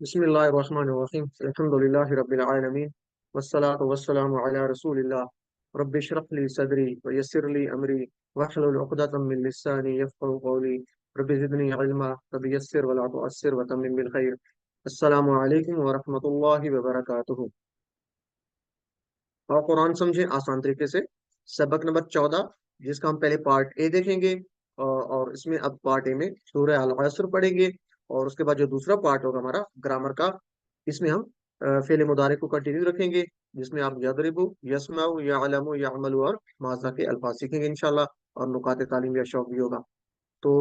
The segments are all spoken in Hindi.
बिस्मिल्लाहिर्रहमानिर्रहीम अल्हम्दुलिल्लाहि रब्बिल आलमीन वस्सलातु वस्सलामु अला रसूलिल्लाह रब्बि इश्रह ली सदरी व यस्सिर ली अमरी वहलुल उक़दतम मिन लिसानी यफ़क़हू क़ौली रब्बि ज़िदनी इल्मा रब्बि यस्सिर व ला तुअस्सिर व तम्मिम बिल खैर। अस्सलामु अलैकुम व रहमतुल्लाहि व बरकातुहू। और कुरान समझे आसान तरीके से। सबक नंबर 14, जिसका हम पहले पार्ट ए देखेंगे, और इसमें अब पार्ट ए में सूरह अल असर पढ़ेंगे। और उसके बाद जो दूसरा पार्ट होगा हमारा ग्रामर का, इसमें हम फेल मुदारे को कंटिन्यू रखेंगे, जिसमें आप यदरिबु, यसमाउ, यअलमु, यअमलु और माज़ा के अल्फाज सीखेंगे इंशाल्लाह। और नुकात तालीम या शौक भी होगा। तो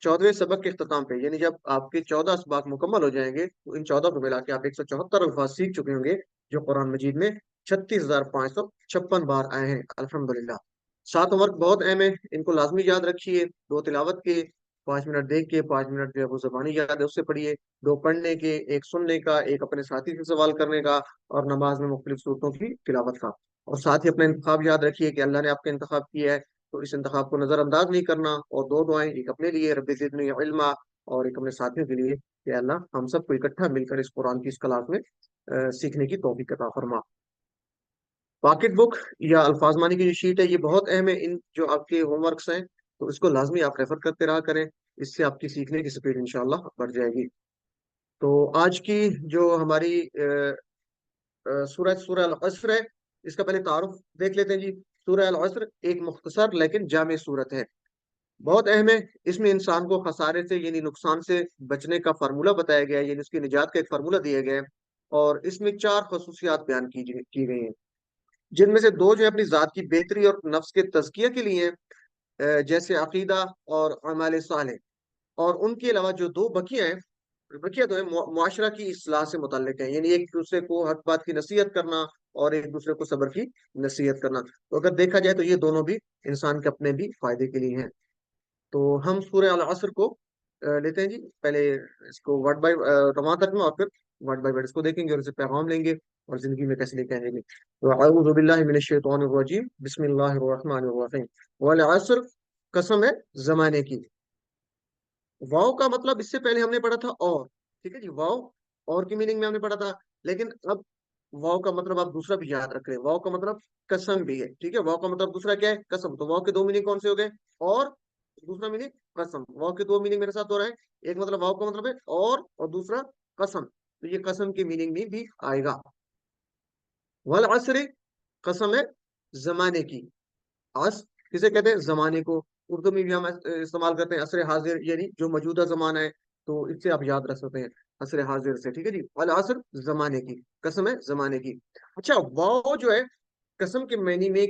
14वें सबक के इख्तिताम पे, यानी जब आपके 14 असबाक मुकम्मल हो जाएंगे, तो इन 14 को मिला के आप 174 अल्फाज सीख चुके होंगे, जो कुरान मजीद में 36,556 बार आए हैं अल्हम्दुलिल्लाह। 7 होमवर्क बहुत अहम है, इनको लाजमी याद रखिए। 2 तिलावत के, 5 मिनट देख के, 5 मिनट जो है वो जबानी याद है उससे पढ़िए। 2 पढ़ने के, 1 सुनने का, 1 अपने साथी से सवाल करने का, और नमाज में मुख्तलिफ सूरतों की तिलावत का। और साथ ही अपना इंतखाब याद रखिए कि अल्लाह ने आपका इंतखाब किया है, तो इस इंतखाब को नजरअंदाज नहीं करना। और 2 दुआएं, एक अपने लिए रब्बि ज़िदनी इल्मा, और एक अपने साथियों के लिए कि अल्लाह हम सबको इकट्ठा मिलकर इस कुरान की इस क्लास में सीखने की तौफीक अता फरमा। पॉकेट बुक या अल्फाजमानी की जो शीट है, ये बहुत अहम है। इन जो आपके होमवर्क्स हैं, तो इसको लाजमी आप रेफर करते रहा करें। इससे आपकी सीखने की स्पीड इंशाल्लाह बढ़ जाएगी। तो आज की जो हमारी सूरह सूरह अल असर है, इसका पहले तारुफ देख लेते हैं जी। सूरह अल असर एक मुख्तसर लेकिन जामे सूरत है, बहुत अहम है। इसमें इंसान को खसारे से यानी नुकसान से बचने का फार्मूला बताया गया है, यानी उसकी निजात का एक फार्मूला दिया गया है। और इसमें 4 खसूसियात बयान की गई हैं, जिनमें से 2 जो है अपनी जात की बेहतरी और नफ्स के तज़किया के लिए हैं, जैसे अकीदा और अमाल साले। और उनके अलावा जो 2 बकिया हैं, बकिया तो है मुआशरा की इस्लाह से मुतल्लिक है, यानी एक दूसरे को हक बात की नसीहत करना, और एक दूसरे को सब्र की नसीहत करना। तो अगर देखा जाए तो ये दोनों भी इंसान के अपने भी फायदे के लिए हैं। तो हम सूरह अल असर को लेते हैं जी। पहले इसको वर्ड बाय रवां तक में, और फिर वर्ड बाय वर्ड इसको देखेंगे, और इसे पैगाम लेंगे, और जिंदगी में कैसे लेके आएंगे। तो अऊज़ु बिल्लाहि मिनश शैतानिर रजीम, बिस्मिल्लाहिर रहमानिर रहीम। वल असर, कसम है जमाने की। वाव का मतलब इससे पहले हमने पढ़ा था और, ठीक है जी, वाव और की मीनिंग में हमने पढ़ा था। लेकिन अब वाव का मतलब आप दूसरा भी याद रख रहे हैं, वाव का मतलब कसम भी है, ठीक है। वाव का मतलब दूसरा क्या है? कसम। तो वाव के 2 मीनिंग कौन से हो गए? और दूसरा मीनिंग कसम। वाव के 2 मीनिंग मेरे साथ हो रहा है। एक मतलब वाव का मतलब है और दूसरा कसम। तो ये कसम की मीनिंग में भी आएगा। वल असर, कसम है जमाने की। अस किसे कहते हैं? जमाने को। उर्दू में भी हम इस्तेमाल करते हैं असर हाजिर, यानी जो मौजूदा जमाना है। तो इससे आप याद रख सकते हैं असर हाजिर से, ठीक है जी। अल असर, जमाने की, कसम है जमाने की। अच्छा, वाव जो है कसम के मायने में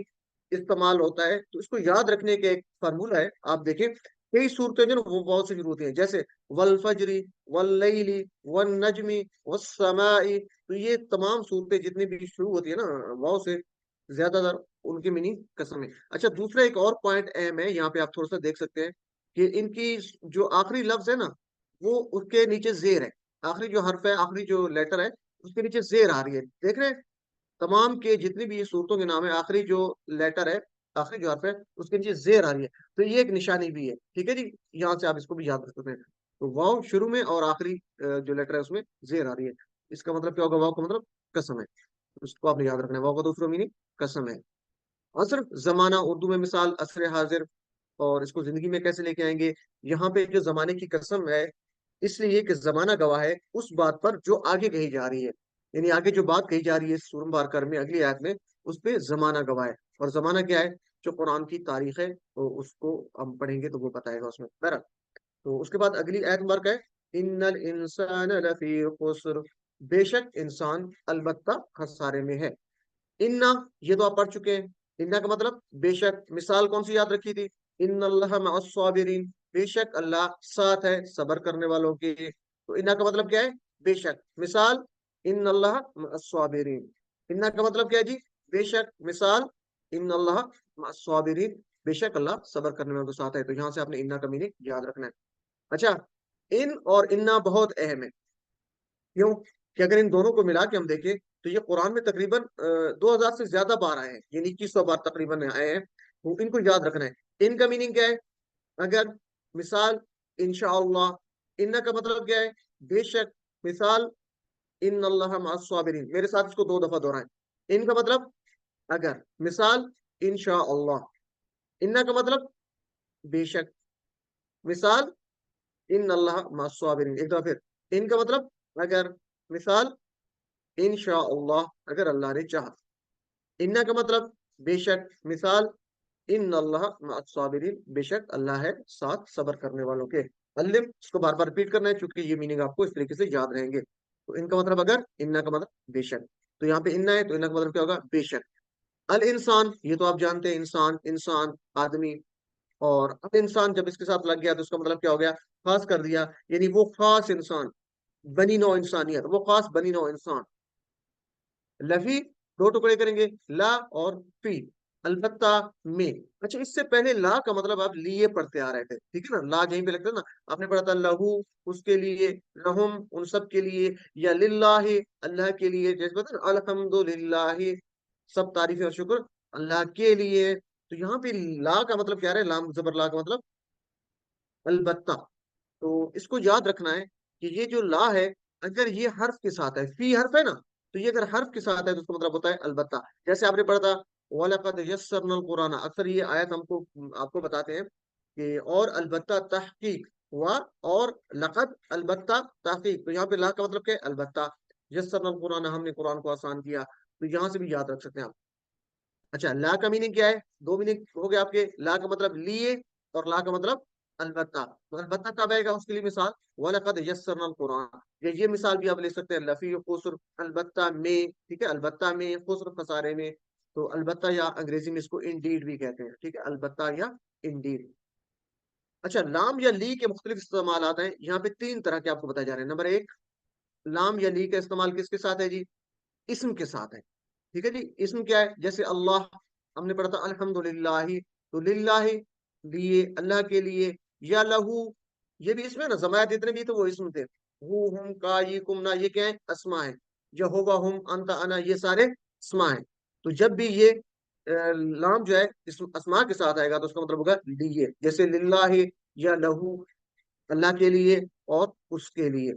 इस्तेमाल होता है, तो इसको याद रखने के एक फार्मूला है। आप देखें, कई सूरतें जो ना वो वाव से शुरू होती हैं, जैसे वल फजरी, वल लैली, वन नजमी, वस्समाई। तो ये तमाम सूरतें जितनी भी शुरू होती है ना वाव से, ज्यादातर उनकी मीनिंग कसम है। अच्छा, दूसरा एक और पॉइंट अहम है, यहाँ पे आप थोड़ा सा देख सकते हैं कि इनकी जो आखिरी लफ्ज है ना, वो उसके नीचे जेर है। आखिरी जो हर्फ है, आखिरी जो लेटर है, उसके नीचे जेर आ रही है, देख रहे हैं? तमाम के जितनी भी ये सूरतों के नाम है, आखिरी जो लेटर है, आखिरी जो हर्फ है, उसके नीचे जेर आ रही है। तो ये एक निशानी भी है, ठीक है जी। यहाँ से आप इसको भी याद रख सकते हैं। तो वाव शुरू में, और आखिरी जो लेटर है उसमें जेर आ रही है। इसका मतलब क्या होगा? वाव का मतलब कसम है। उसको आपने याद रखना है, वाव का दूसरा मीनिंग कसम है। असर जमाना, उर्दू में मिसाल असर हाजिर। और इसको जिंदगी में कैसे लेके आएंगे? यहाँ पे जो जमाने की कसम है, इसलिए कि जमाना गवाह है उस बात पर जो आगे कही जा रही है, यानी आगे जो बात कही जा रही है सूरह बारकर में अगली आयत में, उस पे जमाना गवाह है। और जमाना क्या है? जो कुरान की तारीख है, तो उसको हम पढ़ेंगे तो वो बताएगा उसमें बहरहाल। तो उसके बाद अगली आयत मुबारक है, इन्नल इंसान लफी खुस्र, बेशक इंसान अलबत्ता खसारे में है। इन्ना, ये तो आप पढ़ चुके हैं। इन्ना का मतलब बेशक। मिसाल कौन सी याद रखी थी? इन्नल्लाह मअस्साबिरीन, बेशक अल्लाह साथ है सबर करने वालों के। तो इन्ना का मतलब क्या है? बेशक। मिसाल, इन्नल्लाह मअस्साबिरीन। इन्ना का मतलब क्या है जी? बेशक। मिसाल, इन्नल्लाह मअस्साबिरीन, बेशक अल्लाह सबर करने वालों के साथ है। तो यहाँ से आपने इन्ना का मीनिंग याद रखना है। अच्छा, इन और इन्ना बहुत अहम है। क्यों? कि अगर इन दोनों को मिला के हम देखें, तो ये कुरान में तकरीबन 2000 से ज्यादा बार आए हैं, यानी 2100 बार तकरीबन आए हैं। तो इनको याद रखना है। इनका मीनिंग क्या है? अगर मिसाल, इंशाअल्लाह। इन्ना का मतलब क्या है? बेशक। मिसाल, इन्नल्लाह मअस-साबिरीन, मेरे साथ इसको 2 दफा दोहराएं। इन का मतलब अगर, मिसाल इंशाअल्लाह। इन्ना का मतलब बेशक, मिसाल इन्नल्लाह मअस-साबिरीन। एक दफा फिर, इन का मतलब अगर, मिसाल इंशाअल्लाह, अगर अल्लाह ने चाहा। इन्ना का मतलब बेशक, मिसाल इन्नल्लाह मअस-साबिरीन, बेशक अल्लाह है साथ सब्र करने वालों के। अल्लिम, इसको बार बार रिपीट करना है क्योंकि ये मीनिंग आपको इस तरीके से याद रहेंगे। तो इनका मतलब अगर, इन्ना का मतलब बेशक। तो यहाँ पे इन्ना है तो इन्ना का मतलब क्या होगा, बेशक। अल इंसान, ये तो आप जानते हैं, इंसान, इंसान आदमी। और अब इंसान जब इसके साथ लग गया तो उसका मतलब क्या हो गया, खास कर दिया, यानी वो खास इंसान, बनी नौ इंसानियत, वो खास बनी नौ इंसान। लफी, 2 टुकड़े करेंगे, ला और फी, अलबत्ता में। अच्छा, इससे पहले ला का मतलब आप लिए पढ़ते आ रहे थे, ठीक है ना, ला यहीं पे लगता है ना। आपने पढ़ा था लहू, उसके लिए, लहुम, उन सब के लिए, या लिल्लाहि, अल्लाह के लिए। जैसे पता है ना, अल्हम्दुलिल्लाहि, सब तारीफ और शुक्र अल्लाह के लिए। तो यहाँ पे ला का मतलब क्या है, लाम जबर ला का मतलब अलबत्ता। तो इसको याद रखना है कि ये जो ला है, अगर ये हर्फ के साथ है, फी हर्फ है ना, तो ये अगर हर्फ के साथ है तो उसका मतलब होता है अलबत्ता। जैसे आपने पढ़ा था वलक़द यस्सरनल कुरान, अक्सर ये आयत हमको, आपको बताते हैं कि और अलबत्ता तहकीक हुआ, और लक़द अलबत्ता तहकीक। तो यहाँ पे ला का मतलब क्या है, अलबत्ता। यस्सरनल कुरान, हमने कुरान को आसान किया। तो यहाँ से भी याद रख सकते हैं आप। अच्छा, ला का मीनिंग क्या है, 2 मीनिंग हो गए आपके। ला का मतलब लिए, और ला का मतलब अलबत्ता। तो अलबत्ता कब आएगा, उसके लिए मिसाल वलक़द यस्सरनल कुरान। ये मिसाल भी आप ले सकते हैं, लफी खुस्र, अलबत्ता में, ठीक है, अलबत्ता में खुस्र, खसारे में। तो अलबत्ता, या अंग्रेजी में इसको इंडीड भी कहते हैं, ठीक है, अलबत्ता या इंडीड। अच्छा, लाम या ली के मुख्तलिफ इस्तेमाल आते हैं, यहाँ पे 3 तरह के आपको बताए जा रहे हैं। नंबर 1, लाम या ली का इस्तेमाल किसके साथ है जी, इस्म के साथ है, ठीक है जी। इसमें क्या है, जैसे अल्लाह, हमने पढ़ा था अल्हम्दुलिल्लाहि, तो लिल्लाहि, लिए, अल्लाह के लिए। या लहू, ये भी इसमें ना, जमायत इतने भी तो वो इसमें थे। हु, हुम, का, ये, कुमना, ये क्या है, अस्मा है। यहोवा, हुम, अंत, अना, ये सारे अस्मा है। तो जब भी ये लाम जो है इस अस्मा के साथ आएगा तो उसका मतलब होगा लिए, जैसे लिल्लाहि, या लहू, अल्लाह के लिए, और उसके लिए।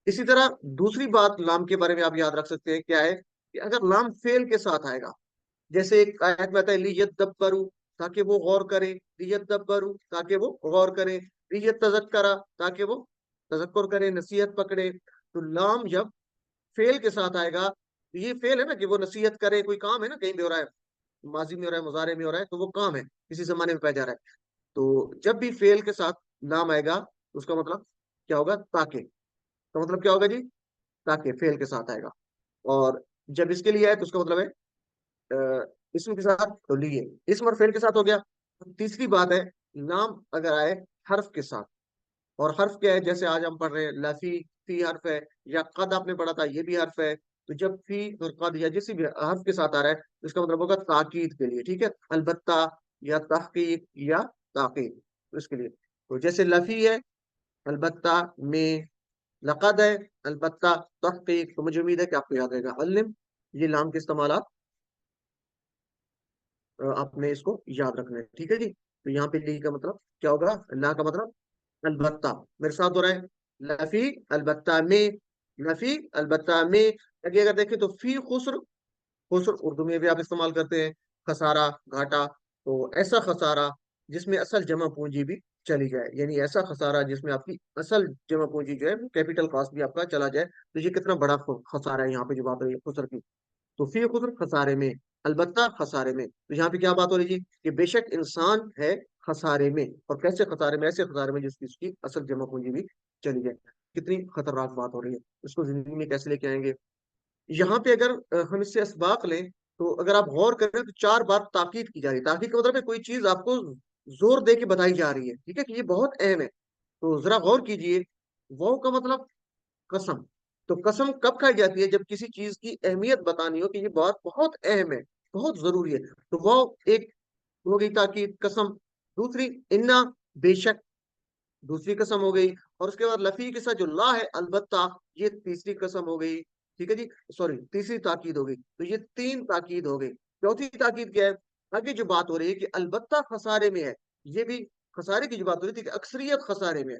इसी तरह दूसरी बात लाम के बारे में आप याद रख सकते हैं, क्या है कि अगर लाम फेल के साथ आएगा, जैसे एक आयत में आता है लियदब्बरू, ताकि वो गौर करे, लियदब्बरू, ताकि वो गौर करे, लियतज़क्करा, ताकि वो तज़क्कुर करे, नसीहत पकड़े। तो लाम जब फेल के साथ आएगा, तो ये फेल है ना कि वो नसीहत करे, कोई काम है ना, कहीं भी हो रहा है, माजी में हो रहा है, मुजारे में हो रहा है, तो वो काम है, किसी जमाने में पाया जा रहा है। तो जब भी फेल के साथ लाम आएगा तो उसका मतलब क्या होगा, ताकि। तो मतलब क्या होगा जी, ताकि फेल के साथ आएगा। और जब इसके लिए आए तो उसका मतलब है इसम के साथ, तो लिए, इसम और फेल के साथ हो गया। तीसरी बात है, नाम अगर आए हर्फ के साथ, और हर्फ क्या है, जैसे आज हम पढ़ रहे हैं लफी, फी हर्फ है, या कद आपने पढ़ा था, ये भी हर्फ है। तो जब फी और कद या जिस भी हर्फ के साथ आ रहा है तो इसका मतलब होगा ताकीद के लिए, ठीक है, अलबत्ता, या तहकीक, या ताकीद, तो इसके लिए। तो जैसे लफी है, अलबत्ता में, लक़द है, अलबत्ता, तहकीक। तो मुझे उम्मीद है कि आपको याद रहेगा। अल्लिम, ये लाम के इस्तेमाल आपने इसको याद रखना है, ठीक है जी। तो यहाँ पे ली का मतलब क्या होगा, ला का मतलब अलबत्ता। मेरे साथ हो रहा है, लफी, अलबत्ता में, लफी, अलबत्ता में। आगे अगर देखें तो फी खुस्र, खुस्र उर्दू में भी आप इस्तेमाल करते हैं, खसारा, घाटा। तो ऐसा खसारा जिसमें असल जमा पूंजी भी चली जाए, यानी ऐसा खसारा जिसमें आपकी असल जमा पूंजी जो है, कैपिटल कॉस्ट भी आपका चला जाए। तो ये कितना बड़ा खसारा है, यहाँ पे जो बात हो रही है खुसर की। तो फी खुसर, खसारे में, अलबत्ता खसारे में। तो यहाँ पे क्या बात हो रही है जी, कि बेशक इंसान है खसारे में। और कैसे खसारे में, ऐसे खसारे में जिसकी उसकी असल जमा पूंजी भी चली जाए। कितनी खतरनाक बात हो रही है, इसको जिंदगी में कैसे लेके आएंगे। यहाँ पे अगर हम इससे असबाक लें, तो अगर आप गौर करें तो 4 बार ताकीद की जा रही है। ताकीद का मतलब है कोई चीज आपको जोर दे के बताई जा रही है, ठीक है, कि ये बहुत अहम है। तो जरा गौर कीजिए, वाव का मतलब कसम। तो कसम कब खाई जाती है, जब किसी चीज की अहमियत बतानी हो कि ये बात बहुत अहम है, बहुत जरूरी है। तो वाव एक हो गई ताकीद, कसम। दूसरी, इन्ना, बेशक, दूसरी कसम हो गई। और उसके बाद लफी के साथ जो ला है, अलबत्ता, ये तीसरी कसम हो गई, ठीक है जी, सॉरी, तीसरी ताकीद हो गई। तो ये 3 ताकीद हो गई। चौथी ताकीद क्या है, आगे जो बात हो रही है कि अलबत्ता खसारे में है, ये भी खसारे की जो बात हो रही थी कि अक्सरियत खसारे में है।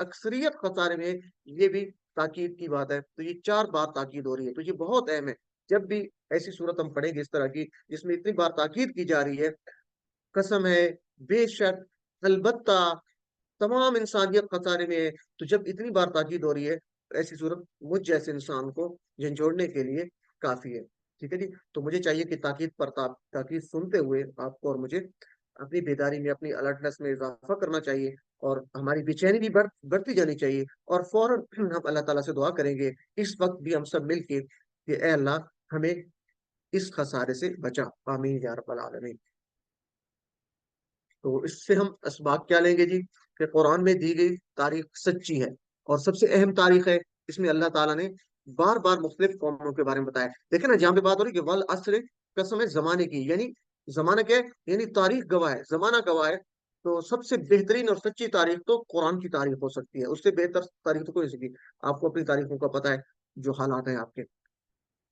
अक्सरियत खसारे में है। ये भी ताकीद की बात है। तो ये 4 बार ताकीद हो रही है, तो ये बहुत अहम है। जब भी ऐसी सूरत हम पढ़ेंगे इस तरह की, जिसमें इतनी बार ताकीद की जा रही है, कसम है, बेशक, अलबत्ता, तमाम इंसानियत खतरे में है, तो जब इतनी बार ताकीद हो रही है, तो ऐसी सूरत मुझ जैसे इंसान को झंझोड़ने के लिए काफी है। ठीक है जी, तो मुझे चाहिए कि ताकीद पर ताकीद सुनते हुए आपको और मुझे अपनी बेदारी में, अपनी अलर्टनेस में इजाफा करना चाहिए, और हमारी बेचैनी भी बढ़ती जानी चाहिए। और फौरन हम अल्लाह ताला से दुआ करेंगे इस वक्त भी हम सब मिलके कि ए अल्लाह, हमें इस खसारे से बचा, आमीन या रब्बल आलमीन। तो इससे हम इसबाक क्या लेंगे जी, कि कुरान में दी गई तारीख सच्ची है, और सबसे अहम तारीख है। इसमें अल्लाह ताला ने बार बार मुख्तलिफ कौमों के बारे में बताया। देखिए ना, जहाँ पे बात हो रही है कि वल अस्र, कसम है जमाने की, यानी जमाना क्या है, यानी तारीख गवाह है, जमाना गवाह है। तो सबसे बेहतरीन और सच्ची तारीख तो कुरान की तारीख हो सकती है, उससे बेहतर तारीख तो कोई नहीं सकती। आपको अपनी तारीखों का पता है, जो हालात हैं आपके।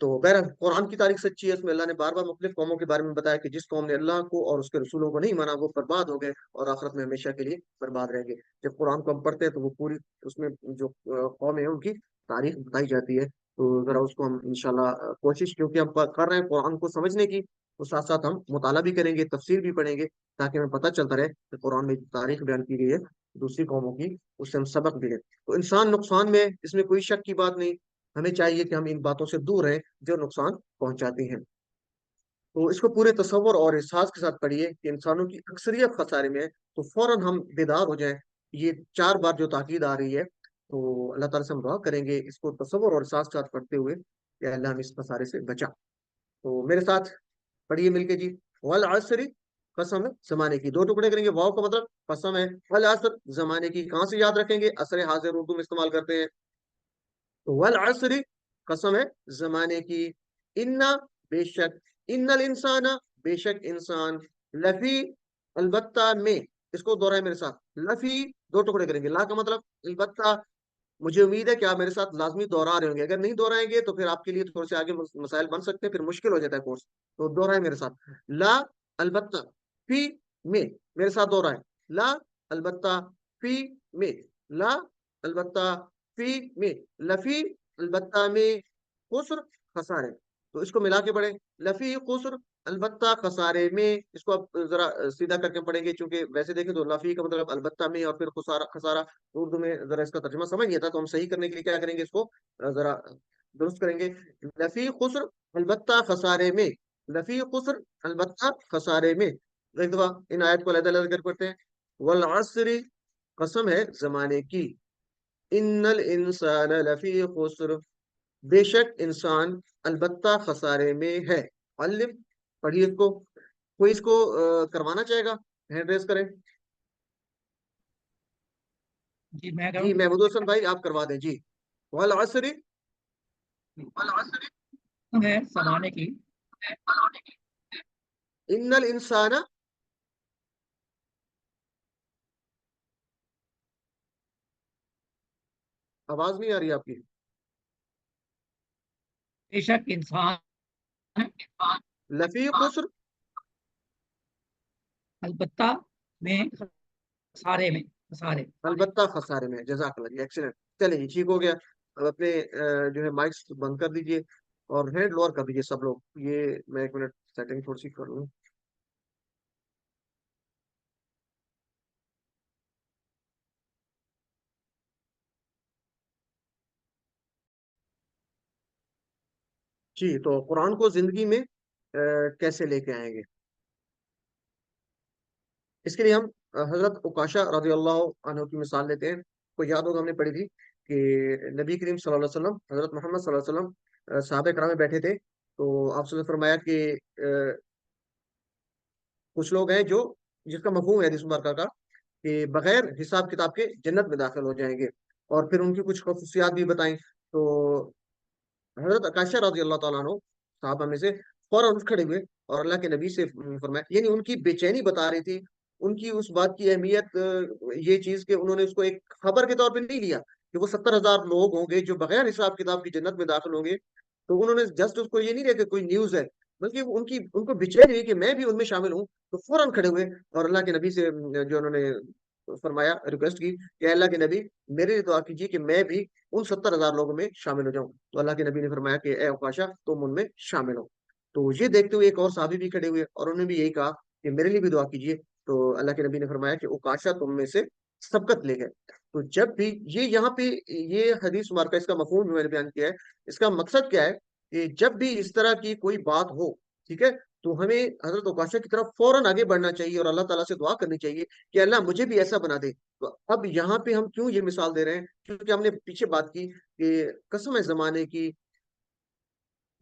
तो बहरहाल कुरान की तारीख सच्ची है। उसमें अल्लाह ने बार बार मुख्तलिफ कौमों के बारे में बताया कि जिस कौम ने अल्लाह को और उसके रसूलों को नहीं माना, वो बर्बाद हो गए और आखिरत में हमेशा के लिए बर्बाद रह गए। जब कुरान को हम पढ़ते हैं तो वो पूरी, उसमें जो कौम है उनकी तारीख बताई जाती है। तो जरा उसको हम इंशाल्लाह कोशिश, क्योंकि हम कर रहे हैं कुरान को समझने की, तो साथ साथ हम मुताला भी करेंगे, तफसीर भी पढ़ेंगे, ताकि हमें पता चलता रहे कि कुरान में जो तारीख बयान की गई है दूसरी कौमों की, उससे हम सबक भी लें। तो इंसान नुकसान में है, इसमें कोई शक की बात नहीं। हमें चाहिए कि हम इन बातों से दूर रहें जो नुकसान पहुंचाती हैं। तो इसको पूरे तसव्वुर और एहसास के साथ पढ़िए कि इंसानों की अक्सरियत खसारे में है, तो फौरन हम बेदार हो जाएं। ये 4 बार जो ताकीद आ रही है, तो अल्लाह ताला से हम दुआ करेंगे इसको तसव्वुर और एहसास के साथ पढ़ते हुए, या अल्लाह हम इस खसारे से बचा। तो मेरे साथ पढ़िए मिलके जी। वल असरी, कसम है जमाने की, 2 टुकड़े करेंगे। वाव का मतलब कसम है, वल असर जमाने की, कहाँ से याद रखेंगे, असर हाजिर उर्दू में इस्तेमाल करते हैं। तो वल असरी, कसम है जमाने की, इन्ना, बेशक, इन्नल इंसाना, बेशक इंसान, लफी, अलबत्ता में, इसको दोहराए मेरे साथ, लफी, 2 टुकड़े करेंगे। ला का मतलब अलबत्ता। मुझे उम्मीद है कि आप मेरे साथ लाजमी दोहरा रहे होंगे। अगर नहीं दोहराएंगे तो फिर आपके लिए थोड़े से आगे मसाइल बन सकते हैं, फिर मुश्किल हो जाता है कोर्स। तो दोहराए मेरे साथ, ला, अलबत्ता, फी, में, मेरे साथ दोहराए, ला, अलबत्ता, फी, में, ला, अलबत्ता, फी, में, लफी, अलबत्ता में, खुस्र, खसारे। तो इसको मिला के पढ़े, लफी खुस्र, अलबत्ता खसारे में। इसको अब जरा सीधा करके पढ़ेंगे, क्योंकि वैसे देखें तो लफी का मतलब अलबत्ता में, और फिर खुसारा, खसारा। उर्दू में जरा इसका तर्जुमा समझ नहीं आता, तो हम सही करने के लिए क्या करेंगे, इसको जरा दुरुस्त करेंगे। लफी खुस्र, अलबत्ता खसारे में, लफी खुस्र, अलबत्ता खसारे में। एक दफा इन आयत को अलग-अलग कर पढ़ते हैं। वल अस्री, कसम है जमाने की, इन्नल इंसान लफी खुस्र, बेशक इंसान अलबत्ता खसारे में है। अलिफ, पढ़िए इसको। कोई इसको करवाना चाहेगा, हैंड रेस करें। जी मैं जी, करूँ। महमूद हसन भाई आप करवा दें जी। वल असरी, है जमाने की, इन्नल इंसाना, आवाज नहीं आ रही आपकी। बेशक इंसान लफी खुस्र, अलबत्ता में, सारे में, सारे। अलबत्ता खसारे में। जजाकल्लाह जी, एक्सीलेंट। चलिए जी, ठीक हो गया। अब अपने जो है माइक्स बंद कर दीजिए, और हैंड लोअर कर दीजिए सब लोग। ये मैं 1 मिनट सेटिंग थोड़ी सी कर लूँ। जी, तो कुरान को जिंदगी में कैसे लेके आएंगे, इसके लिए हम हजरत उकाशा रजी अल्लाह अन्हु की मिसाल लेते हैं। को याद होगा, हमने पढ़ी थी कि नबी करीम सल्लल्लाहु अलैहि वसल्लम, हजरत मोहम्मद सल्लल्लाहु अलैहि वसल्लम साहबे कराम में बैठे थे। तो आपसे फरमाया कि कुछ लोग हैं जो, जिसका मफहूम है हदीस मुबारका का, कि बगैर हिसाब किताब के जन्नत में दाखिल हो जाएंगे। और फिर उनकी कुछ खसूसियात भी बताई। तो हजरत आकाशा रजी अल्लाह तआला अन्हु, साहबा में से, फौरन उठ खड़े हुए और अल्लाह के नबी से फरमाया, यानी उनकी बेचैनी बता रही थी, उनकी उस बात की अहमियत, ये चीज कि उन्होंने उसको एक खबर के तौर पे नहीं लिया कि वो 70,000 लोग होंगे जो बगैर हिसाब किताब की जन्नत में दाखिल होंगे। तो उन्होंने जस्ट उसको ये नहीं लिया कि कोई न्यूज है, बल्कि उनकी उनको बेचैनी हुई कि मैं भी उनमें शामिल हूँ। तो फौरन खड़े हुए और अल्लाह के नबी से जो उन्होंने फरमाया, रिक्वेस्ट की कि अल्लाह के नबी मेरे लिए दुआ कीजिए कि मैं भी उन 70,000 लोगों में शामिल हो जाऊं। तो अल्लाह के नबी ने फरमाया कि ए उकाशा, तुम उनमें शामिल हो। तो ये देखते हुए एक और साहबी भी खड़े हुए और उन्होंने भी यही कहा कि मेरे लिए भी दुआ कीजिए। तो अल्लाह के नबी ने फरमाया कि उकाशा तुम में से सबकत ले गए। तो जब भी ये यहाँ पे ये हदीस मुबारक का इसका मफहूम जो मैंने बयान किया है, इसका मकसद क्या है कि जब भी इस तरह की कोई बात हो, ठीक है, तो हमें हजरत उकाशा की तरफ फौरन आगे बढ़ना चाहिए और अल्लाह ताला से दुआ करनी चाहिए कि अल्लाह मुझे भी ऐसा बना दे। तो अब यहाँ पे हम क्यों ये मिसाल दे रहे हैं, क्योंकि हमने पीछे बात की कि कसम है जमाने की,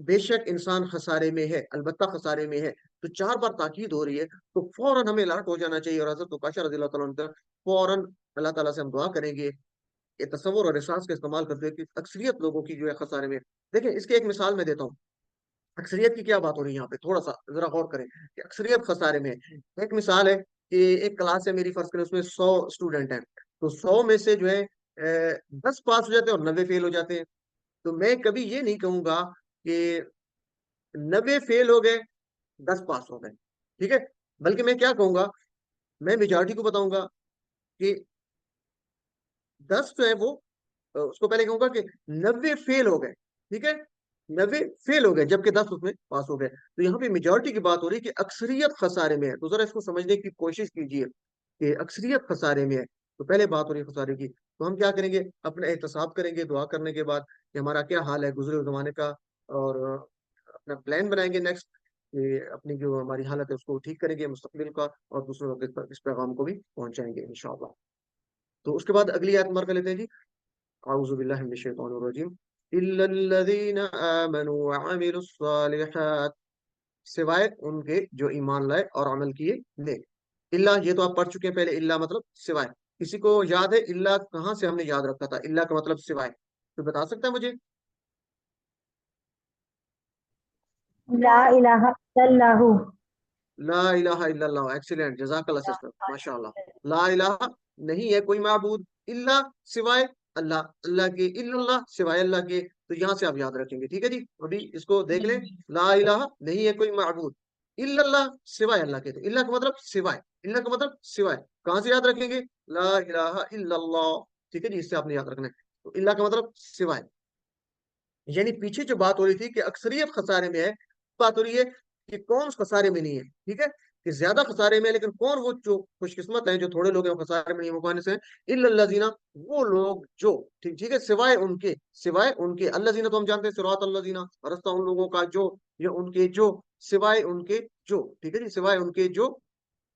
बेशक इंसान खसारे में है, अलबत्ता खसारे में है। तो 4 बार ताकीद हो रही है, तो फौरन हमें अलर्ट हो जाना चाहिए और हजरत उकाशा रज़ी अल्लाह ताला अन्हु की तरफ फौरन अल्लाह ताला से हम दुआ करेंगे, ये तसव्वुर और एहसास का इस्तेमाल करते हुए कि अक्सरियत लोगों की जो है खसारे में। देखिए, इसकी एक मिसाल मैं देता हूँ। अक्सरियत की क्या बात हो रही है यहाँ पे, थोड़ा सा जरा गौर करें कि अक्सरियत खसारे में है। एक मिसाल है कि एक क्लास है मेरी, फर्ज करें उसमें 100 स्टूडेंट हैं। तो 100 में से जो है 10 पास हो जाते हैं और 90 फेल हो जाते हैं। तो मैं कभी ये नहीं कहूंगा कि 90 फेल हो गए, 10 पास हो गए, ठीक है। बल्कि मैं क्या कहूंगा, मैं मेजॉरिटी को बताऊंगा कि 10 जो है वो उसको पहले कहूंगा कि 90 फेल हो गए, ठीक है। 90 फेल हो गए जबकि 10 उसमें पास हो गए। तो यहाँ पे मेजॉरिटी की बात हो रही है कि अक्सरियत खसारे में है। तो जरा इसको समझने की कोशिश कीजिए कि अक्सरियत खसारे में है। तो पहले बात हो रही है खसारे की, तो हम क्या करेंगे, अपना एहतसाब करेंगे दुआ करने के बाद कि हमारा क्या हाल है गुजरे हुए जमाने का, और अपना प्लान बनाएंगे नेक्स्ट कि अपनी जो हमारी हालत है उसको ठीक करेंगे मुस्तकबिल का, और दूसरों तक इस पैगाम को भी पहुंचाएंगे इंशाअल्लाह। तो उसके बाद अगली आयत मार कर लेते हैं जी। अऊज़ु बिल्लाहि मिनश शैतानिर रजीम। इल्लल्लज़ीना आमनू व अमिलुस सालिहात, सिवाय उनके जो ईमान लाए और अमल किए नेक। इल्ला, ये तो आप पढ़ चुके हैं पहले, इल्ला मतलब सिवाय। किसी को याद है इल्ला कहाँ से हमने याद रखा था, इल्ला का मतलब सिवाय? तो बता सकता है मुझे? ला इलाहा इल्लल्लाहु। ला इलाहा इल्लल्लाह, एक्सीलेंट, जज़ाकल्लाह सिस्टर, माशाअल्लाह। ला इलाहा, नहीं है कोई माबूद, इल्ला सिवाय अल्लाह, अल्लाह के, इल्लल्लाह सिवाय अल्लाह के। तो यहाँ से आप याद रखेंगे, ठीक है जी। अभी इसको देख लें, ला इलाहा नहीं है कोई माबूद, इल्लल्लाह सिवाय अल्लाह के। तो इल्ला का मतलब सिवाय, इल्ला का मतलब सिवाय। कहाँ से याद रखेंगे? ला इलाहा इल्लल्लाह, ठीक है जी, इससे आपने याद रखना है। तो इल्ला का मतलब सिवाय। यानी पीछे जो बात हो रही थी कि अक्सरियत खसारे में है, बात हो रही है कि कौन खसारे में नहीं है, ठीक है। कि ज्यादा खसारे में है, लेकिन कौन वो जो खुशकिस्मत है, जो थोड़े लोग हैं वो खसारे में नहीं है, वो कौन से हैं? इल्लल्लज़ीना, वो लोग जो, ठीक ठीक है, सिवाय उनके, सिवाय उनके। अल्लज़ीना तो हम जानते हैं सिरात अल्लज़ीना, रास्ता उन लोगों का जो, या उनके जो, सिवाय उनके जो, ठीक है जी, सिवाय उनके जो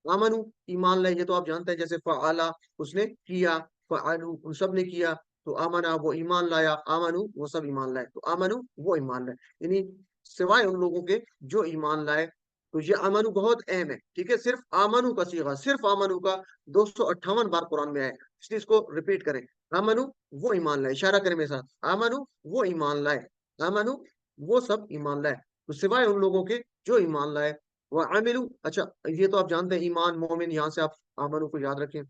आमनू, ईमान लाए, ये तो आप जानते हैं, जैसे फ़अला उसने किया, फ़अलू उन सब ने किया। तो आमना वो ईमान लाया, आमनू वो सब ईमान लाए, तो आमनू वो ईमान लाए, यानी सिवाय उन लोगों के जो ईमान लाए। तो ये आमनू बहुत अहम है, ठीक है। सिर्फ आमनू का सीगा, सिर्फ आमनू का 258 बार कुरान में है, इसलिए इसको रिपीट करें। आमनू वो ईमान लाए, इशारा करें मेरे साथ, आमनू वो ईमान लाए, आमनू वो सब ईमान लाए। तो सिवाय उन लोगों के जो ईमान लाए, व आमिलू, अच्छा, ये तो आप जानते हैं ईमान मोमिन, यहाँ से आप आमनू को याद रखें।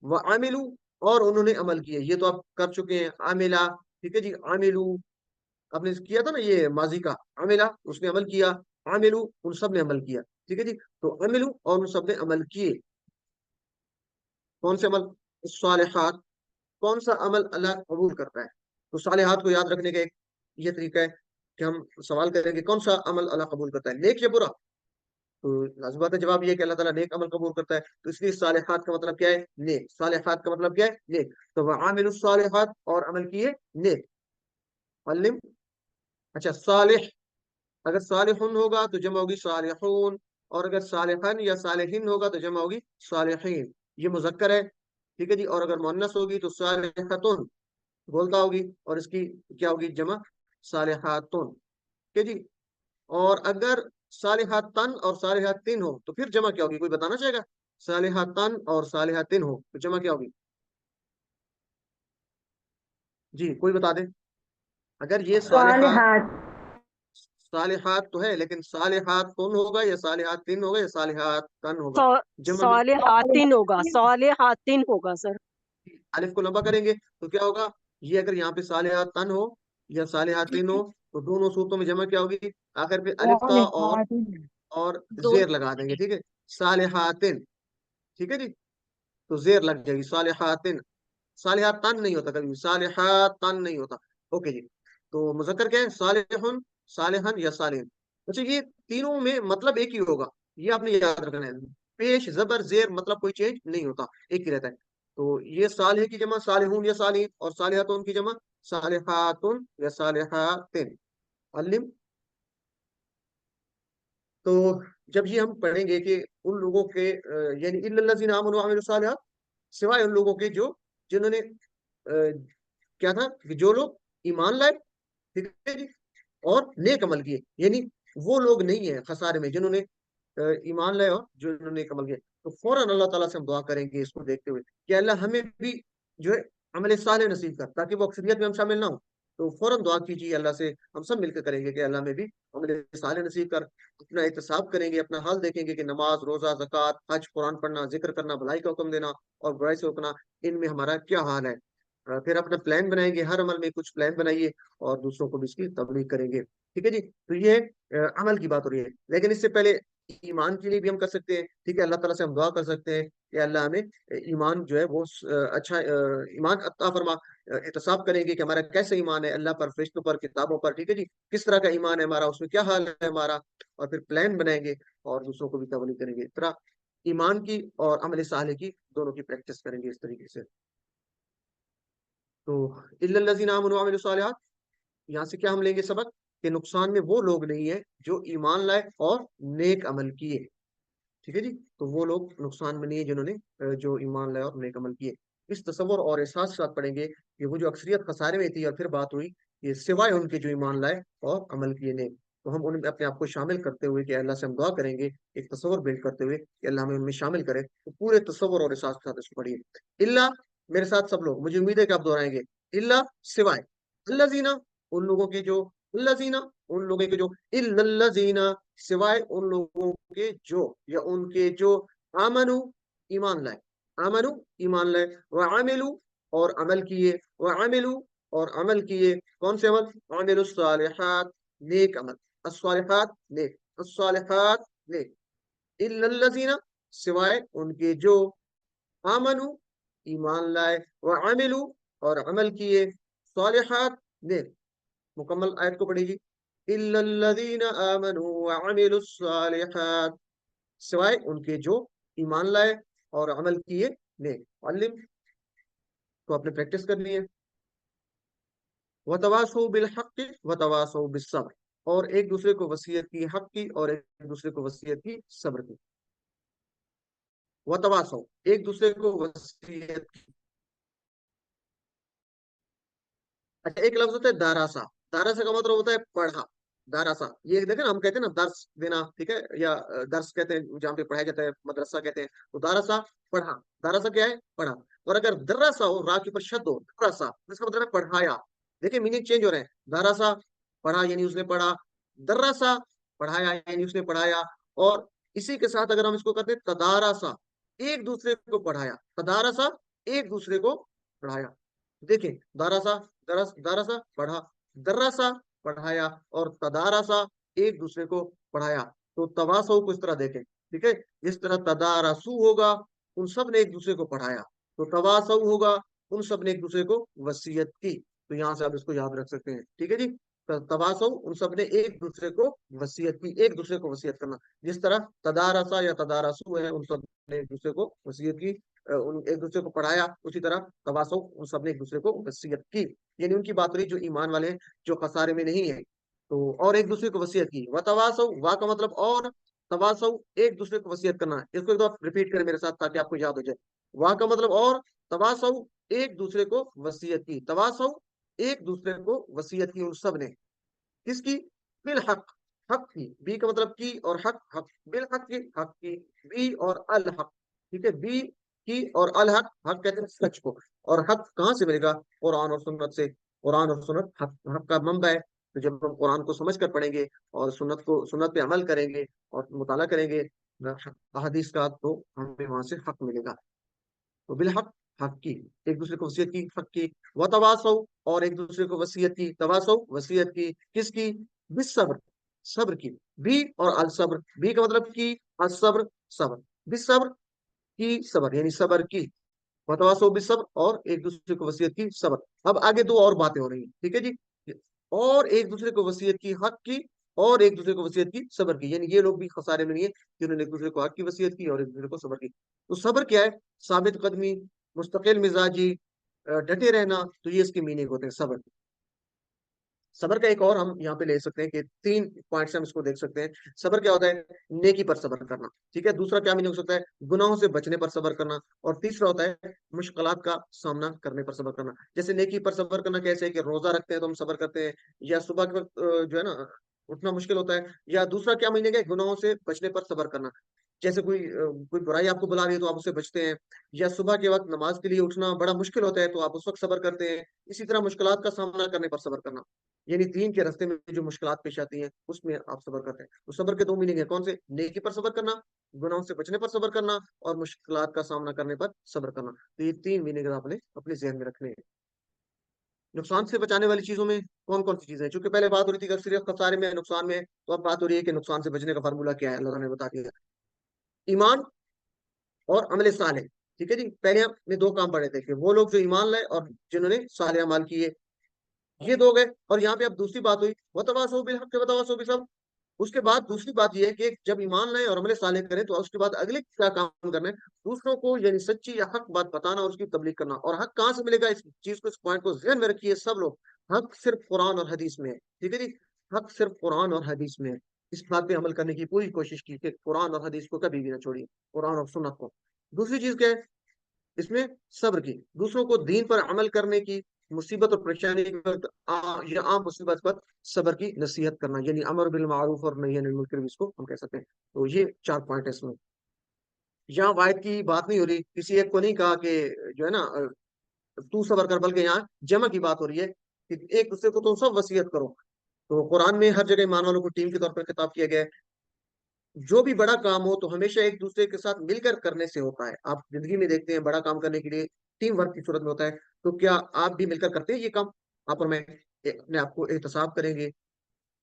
व आमिलू, और उन्होंने अमल किए, ये तो आप कर चुके हैं, आमिला, ठीक है जी। आमिलू आपने किया था ना, ये माजी का, आमिला उसने अमल किया, आमिलू उन सब ने अमल किया, ठीक है जी। तो आमिलू और उन सब ने अमल किए, कौन से अमल? सालिहात। कौन सा अमल अल्लाह कबूल करता है? तो सालिहात को याद रखने का एक ये तरीका है कि हम सवाल करेंगे कौन सा अमल अल्लाह कबूल करता है, नेक या बुरा? तो लाज़िम बात है, जवाब ये है कि अल्लाह ताला नेक अमल कबूल करता है। तो इसलिए सालिहात का मतलब क्या है? नेक। सालिहात का मतलब क्या है? नेक। तो वह आमिलुस सालिहात, और अमल किए नेक। अल्लिम, अच्छा, सालिह, अगर सालिहुन होगा तो जमा होगी सालिहून, और अगर सालिहन या सालिहिन होगा तो जमा होगी सालिहीन। ये मुज़क्कर है, ठीक है जी। और अगर मुअन्नस होगी तो सालिहतुन बोलता होगी, और इसकी क्या होगी जमा? सालिहातुन, ठीक है जी। और अगर सालिहातन और सालिहातिन हो तो फिर जमा क्या होगी, कोई बताना चाहेगा? सालिहातन और सालिहातिन हो तो जमा क्या होगी? जी, कोई बता दे। अगर ये सालिहात, सालिहात। सालिहात तो है, लेकिन सालिहातुन होगा या सालिहातिन होगा या सालिहातन होगा? जमा में सालेहातिन होगा, सालेहातिन होगा सर। अलिफ को लंबा करेंगे तो क्या होगा? ये अगर यहाँ पे सालिहातन हो या सालिहातिन हो, तो दोनों सूरतों में जमा क्या होगी? आखिर पे अलिफ का और दोनों। जेर लगा देंगे, ठीक है। सालिहातिन, ठीक है जी। तो जेर लग जाएगी, सालिहातिन। सालिहातन नहीं होता कभी, सालिहातन नहीं होता। ओके जी। तो मुज़क्कर क्या है, सालिहुन, सालिहन या सालिन। अच्छा, ये तीनों में मतलब एक ही होगा, ये आपने याद रखना है। पेश जबर जेर मतलब कोई चेंज नहीं होता, एक ही रहता है। तो ये सालिह की जमा सालिहुन या सालिन, और सालिहातुन की जमा सालिहातुन या सालिहातिन। अलिम। तो जब ये हम पढ़ेंगे कि उन लोगों के यानी इल्लल्लज़ीना आमनू व अमिलुस सालिहात, सिवाय उन लोगों के जो जिन्होंने क्या था कि जो लोग ईमान लाए, ठीक है जी, और नेक अमल किए, यानी वो लोग नहीं है खसारे में जिन्होंने ईमान लाए और जो इन्होंने नेक अमल किए। तो फौरन अल्लाह ताला से हम दुआ करेंगे इसको देखते हुए कि अल्लाह हमें भी जो है अमल साले नसीब कर, ताकि वो अक्सरियत में हम शामिल ना हो। तो फौरन दुआ कीजिए अल्लाह से, हम सब मिलकर करेंगे कि अल्लाह में भी अमल साले नसीब कर। अपना एहतसाब करेंगे, अपना हाल देखेंगे कि नमाज, रोजा, ज़कात, हज, कुरान पढ़ना, जिक्र करना, भलाई का हुक्म देना और बुराई से रोकना, इनमें हमारा क्या हाल है। फिर अपना प्लान बनाएंगे, हर अमल में कुछ प्लान बनाइए और दूसरों को भी इसकी तबलीग करेंगे। ठीक है जी। तो ये अमल की बात हो रही है, लेकिन इससे पहले ईमान के लिए भी हम कर सकते हैं। ठीक है, अल्लाह ताला से हम दुआ कर सकते हैं कि अल्लाह हमें ईमान जो है वो अच्छा ईमान अता फरमा। एहतसाब करेंगे कि हमारा कैसे ईमान है अल्लाह पर, फरिश्तों पर, किताबों पर। ठीक है जी, किस तरह का ईमान है हमारा, उसमें क्या हाल है हमारा, और फिर प्लान बनाएंगे और दूसरों को भी तबलीग करेंगे। इस तरह ईमान की और अमल साले की दोनों की प्रैक्टिस करेंगे इस तरीके से। तो इल्लल्लज़ीना आमनू व अमिलुस सालिहात, यहाँ से क्या हम लेंगे सबक, कि नुकसान में वो लोग नहीं है जो ईमान लाए और नेक अमल किए। ठीक है जी। तो वो लोग नुकसान में नहीं है जिन्होंने जो ईमान लाए और नेक अमल किए। इस तसव्वुर और एहसास के साथ पढ़ेंगे कि वो जो अक्सरियत खसारे में थी, और फिर बात हुई कि सिवाय उनके जो ईमान लाए और अमल किए नेक, तो हम उनमें अपने आप को शामिल करते हुए कि अल्लाह से हम दुआ करेंगे, एक तसव्वुर बिल्ड करते हुए कि अल्लाह हमें उनमें शामिल करे। तो पूरे तसव्वुर और एहसास के साथ इसको पढ़िए। इल्ला, मेरे साथ सब लोग, मुझे उम्मीद है कि आप दोहराएंगे। इल्ला, सिवाय, अल्लज़ीना, उन लोगों के जो, अल्लज़ीना, उन लोगों के जो, इल्लल्लज़ीना, सिवाय उन लोगों के जो, या उनके जो, आमनु, ईमान लाए, आमनु, ईमान लाए, व आमिलू, और अमल किए, व आमिलू, और अमल किए, कौन से अमल, आमिलुस सालिहात, नेक अमल, अस्सालिहात नेक, अस्सालिहात नेक, इल्लल्लज़ीना, सिवाय उनके जो, आमनु, ईमान लाए, व आमिलू, और अमल किए, सालिहात नेक। मुकम्मल आयत को पढ़िए। इल्लल्लज़ीना आमनू व अमिलुस सालिहात, सिवाय उनके जो ईमान लाए और अमल किए नेक। मुअल्लिम, तो आपने प्रैक्टिस करनी है। वतवासौ बिल हक़्क़ि वतवासौ बिस सब्र, और एक दूसरे को वसीयत की हक की और एक दूसरे को वसीयत की सब्र की। वतवासौ, एक दूसरे को वसीयत की। अच्छा, एक लफ्ज होता है दारासा। दारासा का मतलब होता है पढ़ा। दारासा, ये देखे ना, हम कहते हैं ना दर्स देना, ठीक है, या दर्स कहते हैं जहाँ पे पढ़ाया जाता है, मदरसा कहते हैं। तो दारासा, पढ़ा। दारासा क्या है, पढ़ा। और अगर दर्रासा हो, रा के ऊपर शद हो, दर्रासा, तो इसका मतलब है पढ़ाया। देखिए मीनिंग चेंज हो रहे हैं। दारासा, पढ़ा यानी उसने पढ़ा। दर्रासा, पढ़ाया यानी उसने पढ़ाया। और इसी के साथ अगर हम इसको करते हैं तदारासा, एक दूसरे को पढ़ाया। तदारसा, एक दूसरे को पढ़ाया। देखिए, दारासा, दारासा पढ़ा, दर्रासा पढ़ाया, और तदारासा एक दूसरे को पढ़ाया। तो तवासौ को इस तरह देखें, ठीक है, जिस तरह तदारसू होगा, उन सब ने एक दूसरे को पढ़ाया। तो तवासौ होगा, उन सब ने एक दूसरे को वसीयत की। तो यहाँ से आप इसको याद रख सकते हैं। ठीक है जी। तवासौ, उन सब ने एक दूसरे को वसीयत की, एक दूसरे को वसीयत करना। जिस तरह तदारसा या तदारसू है, उन सब ने एक दूसरे को वसीयत की, उन एक दूसरे को पढ़ाया। उसी तरह तवासौ, उन सब ने एक दूसरे को वसीयत की, यानी उनकी बात रही जो ईमान वाले हैं, जो खसारे में नहीं है। तो और एक दूसरे को वसीयत की। वतवासौ, वा का मतलब और, तवासौ एक दूसरे को वसीयत करना है। इसको एक बार रिपीट करें मेरे साथ ताकि आपको याद हो जाए। वा का मतलब और, तवासौ एक दूसरे को वसीयत की, तवासौ एक दूसरे को वसीयत की उन सब ने। किसकी, बिल हक, हक की। बी का मतलब की और हक, हक, बिल हक की, हक की, बी और अल हक। ठीक है, बी की और अल हक, हक कहते हैं सच को। और हक कहाँ से मिलेगा, कुरान और सुन्नत से। कुरान और सुन्नत हक, हक का मंबा है। तो जब हम कुरान को समझ कर पढ़ेंगे और सुन्नत पे अमल करेंगे और मुताला करेंगे हदीस का, तो हमें वहां से हक मिलेगा। तो बिल हक, हक की, एक दूसरे को वसीयत की, हक की। व तवासौ, और एक दूसरे को वसीयत की, तवासौ वसीयत की, किसकी, बिस सब्र, सब्र की। बी और अल सब्र, बी का मतलब की, अल सब्र, सब्र, बिस सब्र की, सब्र यानी सब्र की। वतवासो बिस्सब्र, और एक दूसरे को वसीयत की सब्र। अब आगे दो और बातें हो रही हैं, ठीक है जी। और एक दूसरे को वसीयत की हक की, और एक दूसरे को वसीयत की सब्र की, यानी ये लोग भी खसारे में नहीं है कि उन्होंने एक दूसरे को हक की वसीयत की और एक दूसरे को सब्र की। तो सब्र क्या है? साबित कदमी, मुस्तकिल मिजाजी, डटे रहना, तो ये इसके मीनिंग होते हैं सब्र। सबर का एक और हम यहाँ पे ले सकते हैं कि 3 पॉइंट से हम इसको देख सकते हैं। सबर क्या होता है? नेकी पर सबर करना, ठीक है। दूसरा क्या मीनिंग हो सकता है? गुनाहों से बचने पर सबर करना। और तीसरा होता है मुश्किलात का सामना करने पर सबर करना। जैसे नेकी पर सबर करना कैसे है कि रोजा रखते हैं तो हम सबर करते हैं, या सुबह के वक्त जो है ना उठना मुश्किल होता है। या दूसरा क्या मीनिंग है? गुनाहों से बचने पर सबर करना। जैसे कोई बुराई आपको बुला रही है तो आप उससे बचते हैं, या सुबह के वक्त नमाज के लिए उठना बड़ा मुश्किल होता है तो आप उस वक्त सबर करते हैं। इसी तरह मुश्किलात का सामना करने पर सबर करना, यानी दीन के रास्ते में जो मुश्किलात पेश आती हैं उसमें आप सबर करते हैं। तो सबर के दो मीनिंग है, कौन से? नेकी पर सबर करना, गुनाहों से बचने पर सबर करना, और मुश्किलात का सामना करने पर सबर करना। तो ये 3 मीनिंग आपने अपने जहन में रखने हैं। नुकसान से बचाने वाली चीजों में कौन कौन सी चीजें हैं? चूंकि पहले बात हो रही थी कि सिर्फ खसारे में है, नुकसान में है, तो अब बात हो रही है कि नुकसान से बचने का फार्मूला क्या है, अल्लाह ने बता दिया। ईमान और अमल सालेह, ठीक है जी। पहले हमने 2 काम पढ़े थे कि वो लोग जो ईमान लाए और जिन्होंने सालेह अमाल किए, ये 2 गए। और यहाँ पे अब दूसरी बात हुई वतवासौ बिल हक वतवासौ बिसब्र। उसके बाद दूसरी बात यह है कि जब ईमान लाए और अमल सालेह करें तो उसके बाद अगले क्या काम करना है? दूसरों को यानी सच्ची या हक बात बताना और उसकी तबलीग करना। और हक कहाँ से मिलेगा? इस चीज को, इस पॉइंट को ध्यान में रखिए सब लोग। हक सिर्फ कुरान और हदीस में है, ठीक है जी। हक सिर्फ कुरान और हदीस में है। इस बात पे अमल करने की पूरी कोशिश की कि कुरान और हदीस को कभी भी ना छोड़िए, कुरान और सुन्नत को। दूसरी चीज क्या है इसमें? सब्र की, दूसरों को दीन पर अमल करने की, मुसीबत और परेशानी के वक्त या आम मुसीबत पर सब्र की नसीहत करना, यानी अमर बिल मारूफ और नही अनिल मुनकर भी इसको हम कह सकते हैं। तो ये 4 पॉइंट है इसमें। यहाँ वायद की बात नहीं हो रही, किसी एक को नहीं कहा कि जो है ना तू सब्र कर, बल्कि यहाँ जमा की बात हो रही है कि एक दूसरे को तुम सब वसीयत करो। तो कुरान में हर जगह ईमान वालों को टीम के तौर पर खिताब किया गया है। जो भी बड़ा काम हो तो हमेशा एक दूसरे के साथ मिलकर करने से होता है। आप जिंदगी में देखते हैं बड़ा काम करने के लिए टीम वर्क की सूरत में होता है। तो क्या आप भी मिलकर करते हैं ये काम? आप और मैं अपने आप को एहतसाब करेंगे,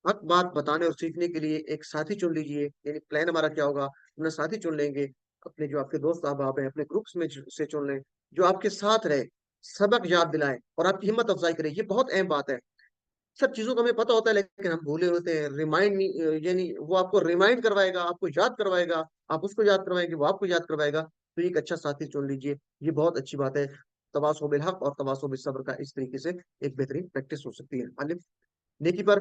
हक बात बताने और सीखने के लिए एक साथी चुन लीजिए। यानी प्लान हमारा क्या होगा? अपना साथी चुन लेंगे, अपने जो आपके दोस्त अहबाब हैं अपने ग्रुप्स में से चुन लें, जो आपके साथ रहे, सबक याद दिलाएं और आपकी हिम्मत अफजाई करें। ये बहुत अहम बात है। सब चीजों का हमें पता होता है लेकिन हम भूले होते हैं। रिमाइंड, यानी वो आपको रिमाइंड करवाएगा, आपको याद करवाएगा, आप उसको याद करवाएंगे, वो आपको याद करवाएगा। तो एक अच्छा साथी चुन लीजिए, ये बहुत अच्छी बात है। तवासो बिल हक और तवासो बिल सब्र का इस तरीके से एक बेहतरीन प्रैक्टिस हो सकती है। अलिफ, नेकी पर,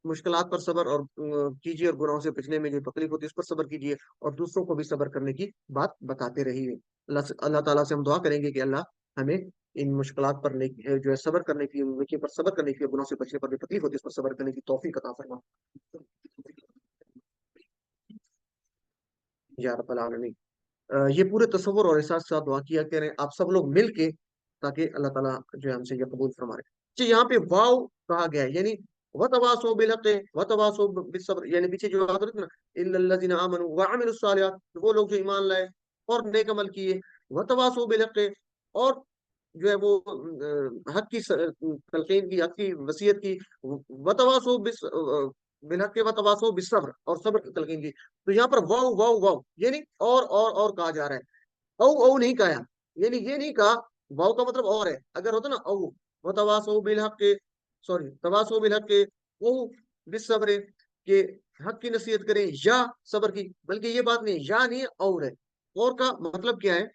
मुश्किलात पर सब्र और कीजिए, और गुनाहों से बचने में जो तकलीफ होती है उस पर सब्र कीजिए, और दूसरों को भी सब्र करने की बात बताते रहिए। अल्लाह ताला से हम दुआ करेंगे कि अल्लाह हमें इन मुश्किलात पर जो है सब्र करने की, नेकी पर सब्र करने की, और गुनाहों से बचने पर जो तकलीफ होती है उस पर सब्र करने की तौफीक अता फरमा, या रब्बल आलमीन। ये पूरे तसव्वुर और एहसास के साथ दुआ किया करें आप सब लोग मिल के, ताकि अल्लाह ताला जो है हमसे ये कबूल फरमाए। जी, यहाँ पे वाव कहा गया है, यानी वतवासो बिल हक़ वतवासो बिस सब्र, यानी पीछे जो बात हो रही थी ना, इल्लल्लज़ीना आमनू व अमिलुस सालिहात, वो लोग जो ईमान लाए और नेक अमल किए, वतवासो बिल हक़, और जो है वो हक की तलकीन की, हक की वसीयत की, वतवासो बिल हक़ वतवासो बिस सब्र, और सब्र की तलकीन की। तो यहाँ पर वाव वाव वाव, यानी और कहा जा रहा है। औ नहीं कहा, यानी ये नहीं कहा। वाव का मतलब और है, अगर होता ना औ, वो तवासो बिल हक के, सॉरी तवासो बिल हक के, वो बिस सब्र के, हक की नसीहत करें या सब्र की, बल्कि ये बात नहीं, या नहीं है और है। और का मतलब क्या है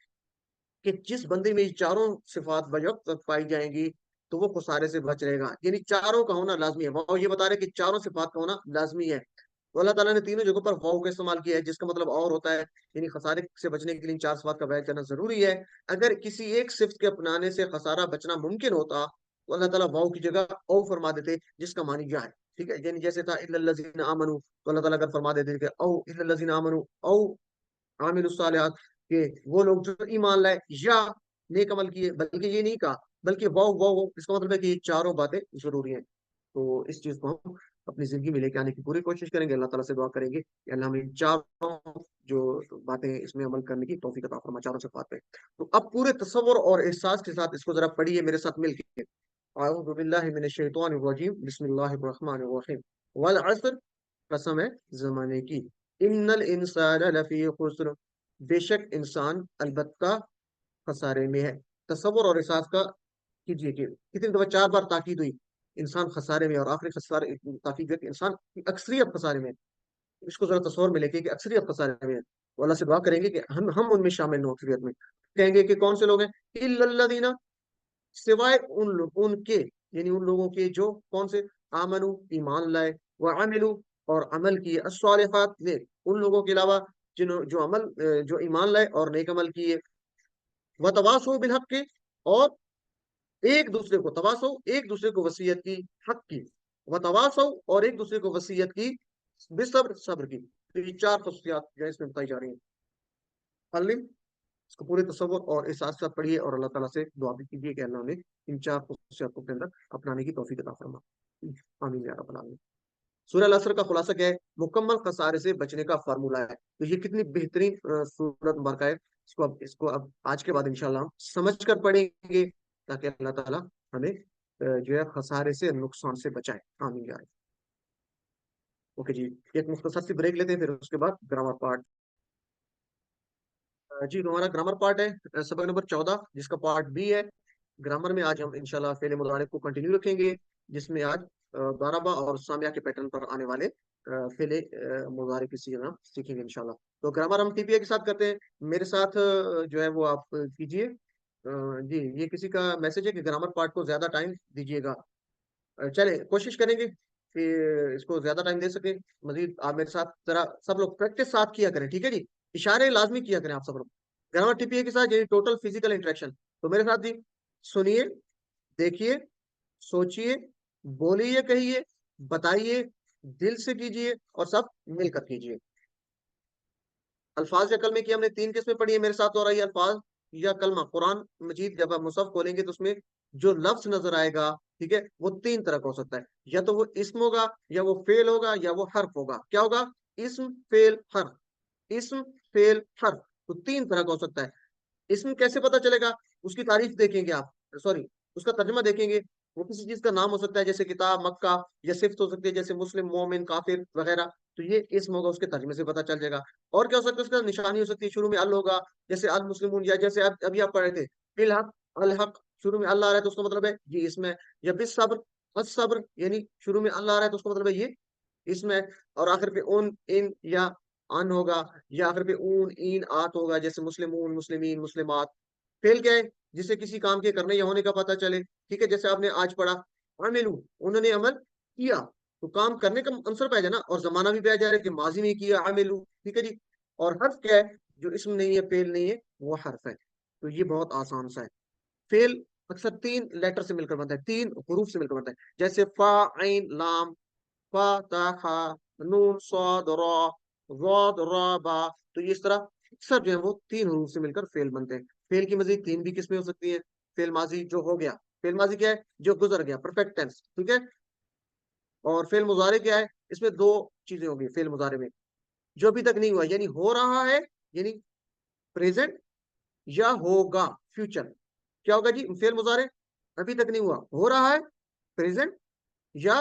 कि जिस बंदे में ये चारों सिफात बवक्त पाई जाएंगी तो वो खुसारे से बच रहेगा, यानी चारों का होना लाजमी है। वाव ये बता रहे कि चारों सिफात का होना लाजमी है। तो अल्लाह ताला ने तीनों जगहों पर वाव का इस्तेमाल किया है, जिसका मतलब और होता है, यानी खसारे से बचने के लिए इन 4 सिफात का बयान करना जरूरी है। अगर किसी एक सिफ्त के अपनाने से खसारा बचना मुमकिन होता तो अल्लाह ताला वाव की जगह औ फरमा देते, जिसका मानी या है, ठीक है। यानी जैसे था इल्लल्लज़ीना आमनू, तो अल्लाह ताला अगर फरमा देते कि औ इल्लल्लज़ीना आमनू औ आमिलुस सालिहात, के वो लोग जो ईमान लाए या नेक अमल किए, बल्कि ये नहीं कहा, बल्कि वाव वाव वाव, इसका मतलब है कि ये चारों बातें जरूरी हैं। तो इस चीज को हम अपनी जिंदगी में लेके आने की पूरी कोशिश करेंगे। अल्लाह ताला से दुआ करेंगे कि अल्लाह हमें इन चारों जो बातें इसमें अमल करने की तौफीक अता फरमा, चारों से बातें। तो अब पूरे तसव्वुर और एहसास के साथ इसको जरा पढ़िए मेरे साथ मिलके। अऊज़ु बिल्लाहि मिनश शैतानिर रजीम, बिस्मिल्लाहिर रहमानिर रहीम। वल अस्र, कसम है जमाने की। इन्नल इंसान लफी खुस्र, बेशक इंसान अलबत्ता खसारे में है। तसव्वुर और एहसास का कीजिए कि कितनी दफा 4 बार ताकीद हुई, इंसान खसारे में, और आखिरी खसारे ताकीद है कि इंसान की अक्सरियत खसारे में है। इसको जरा तस्वर में लेके कि अक्सरियत खसारे में है। वो अल्लाह से दुआ करेंगे कि हम उनमें शामिल हो अक्सरियत में। कहेंगे कि कौन से लोग हैं, इल्लल्लज़ीना, सिवाय उनके, यानी उन लोगों के जो कौन से, आमनु, ईमान लाए, व अमिलू, और अमल किए, अस्सालिहात, नेक, उन लोगों के अलावा जो जो ईमान लाए और नेक अमल किए, व तवासौ बिल हक के, और एक दूसरे को तवासौ, एक दूसरे को वसीयत की, हक की, व तवासौ, और एक दूसरे को वसीयत की, बिसब्र, सब्र की। तो ये 4 खसूसियात जो है इसमें बताई जा रही हैं। अल्लिम, इसको पूरे तसव्वुर और एहसास के साथ पढ़िए और अल्लाह ताला से दुआ भी कीजिए कि अल्लाह ने इन 4 खसूसियात को अपने अंदर अपनाने की तौफीक अता फरमा। आमीन या रब्बल आमीन। सूरह अल-असर का खुलासा क्या है? मुकम्मल खसारे से बचने का फार्मूला है। तो ये कितनी बेहतरीन सूरत मुबारक है। इसको अब आज के बाद इंशाल्लाह हम समझ कर पढ़ेंगे, ताकि अल्लाह ताला हमें जो है खसारे से, नुकसान से बचाए। आमीन या रब्बल। ओके जी, एक मुख्तसर सी ब्रेक लेते हैं, फिर उसके बाद ग्रामर पार्ट। जी, तो हमारा ग्रामर पार्ट है सबक नंबर 14, जिसका पार्ट बी है। ग्रामर में आज हम इंशाल्लाह फेल मुदारे को कंटिन्यू रखेंगे, जिसमें आज दाराबा और सामिया के पैटर्न पर आने वाले फेले मुदारे की सीखना सीखेंगे इंशाल्लाह। तो ग्रामर हम टीपीए के साथ करते हैं। मेरे साथ जो है वो आप कीजिए। जी, ये किसी का मैसेज है कि ग्रामर पार्ट को ज्यादा टाइम दीजिएगा। चले कोशिश करेंगे कि इसको ज्यादा टाइम दे सके। मजीद आप मेरे साथ जरा सब लोग प्रैक्टिस साथ किया करें, ठीक है जी। इशारे लाजमी किया करें आप सब लोग। ग्रामर टीपीए के साथ, ये टोटल फिजिकल इंटरेक्शन। तो मेरे साथ जी, सुनिए, देखिए, सोचिए, बोलिए, कहिए, बताइए, दिल से कीजिए, और सब मिलकर कीजिए। अल्फाज या कलमे की हमने 3 किस्में पढ़ी है। मेरे साथ हो रही है अल्फाज या कलमा। कुरान मजीद जब आप मुसहफ खोलेंगे तो उसमें जो लफ्ज नजर आएगा, ठीक है, वो 3 तरह का हो सकता है। या तो वो इस्म होगा, या वो फेल होगा, या वो हर्फ होगा। क्या होगा? इस्म, फेल, हर्फ। इस्म, फेल, हर्फ। तो 3 तरह का हो सकता है। इसमें कैसे पता चलेगा? उसकी तारीफ देखेंगे आप, सॉरी, उसका तर्जमा देखेंगे। वो किसी चीज का नाम हो सकता है, जैसे किताब, मक्का, या सिफ्त हो सकती है, जैसे मुस्लिम, मोमिन, काफिर वगैरह। तो ये इसम होगा, उसके तर्जमे से पता चल जाएगा। और क्या हो सकता है? उसका निशानी हो सकती है, शुरू में अल होगा, जैसे अल मुस्लिमून, या जैसे अभी आप पढ़ रहे थे, फिल हक, अल हक, शुरू में अल्लाह आ रहा है तो उसका मतलब है ये इसमें। या बिस सब्र, अस सब्र, यानी शुरू में अल्लाह आ रहा है तो उसका मतलब है ये इसमें। और आखिर पे उन, इन, या अन होगा, या आखिर पे ऊन, इन, आत होगा, जैसे मुस्लिमून, मुस्लिमीन, मुस्लिमात। फेल क्या है? जिसे किसी काम के करने या होने का पता चले, ठीक है, जैसे आपने आज पढ़ा, अमिलू, उन्होंने अमल किया। तो काम करने का आंसर पाया जाए ना, और जमाना भी पाया जा रहा है कि माजी में किया, अमिलू, ठीक है जी। और हर्फ क्या है? जो इसम नहीं है, फेल नहीं है, वो हर्फ है। तो ये बहुत आसान सा है। फेल अक्सर 3 लेटर से मिलकर बनता है, 3 हरूफ से मिलकर बनता है, जैसे फा, ऐन, लाम, फा, ता, हा, नून, स्वाद, रा, वाद, रा, बा। तो ये इस तरह अक्सर जो है वो 3 हरूफ से मिलकर फेल बनते हैं। फेल की मजीद 3 भी किस्में हो सकती हैं। फेल माजी, जो हो गया। फेल माजी क्या है? जो गुजर गया, परफेक्ट टेंस, ठीक है। और फेल मुजारे क्या है? इसमें 2 चीजें होंगी फेल मुजारे में। जो अभी तक नहीं हुआ, यानी हो रहा है, यानी प्रेजेंट, या होगा, फ्यूचर। क्या होगा जी फेल मुजारे? अभी तक नहीं हुआ, हो रहा है, प्रेजेंट, या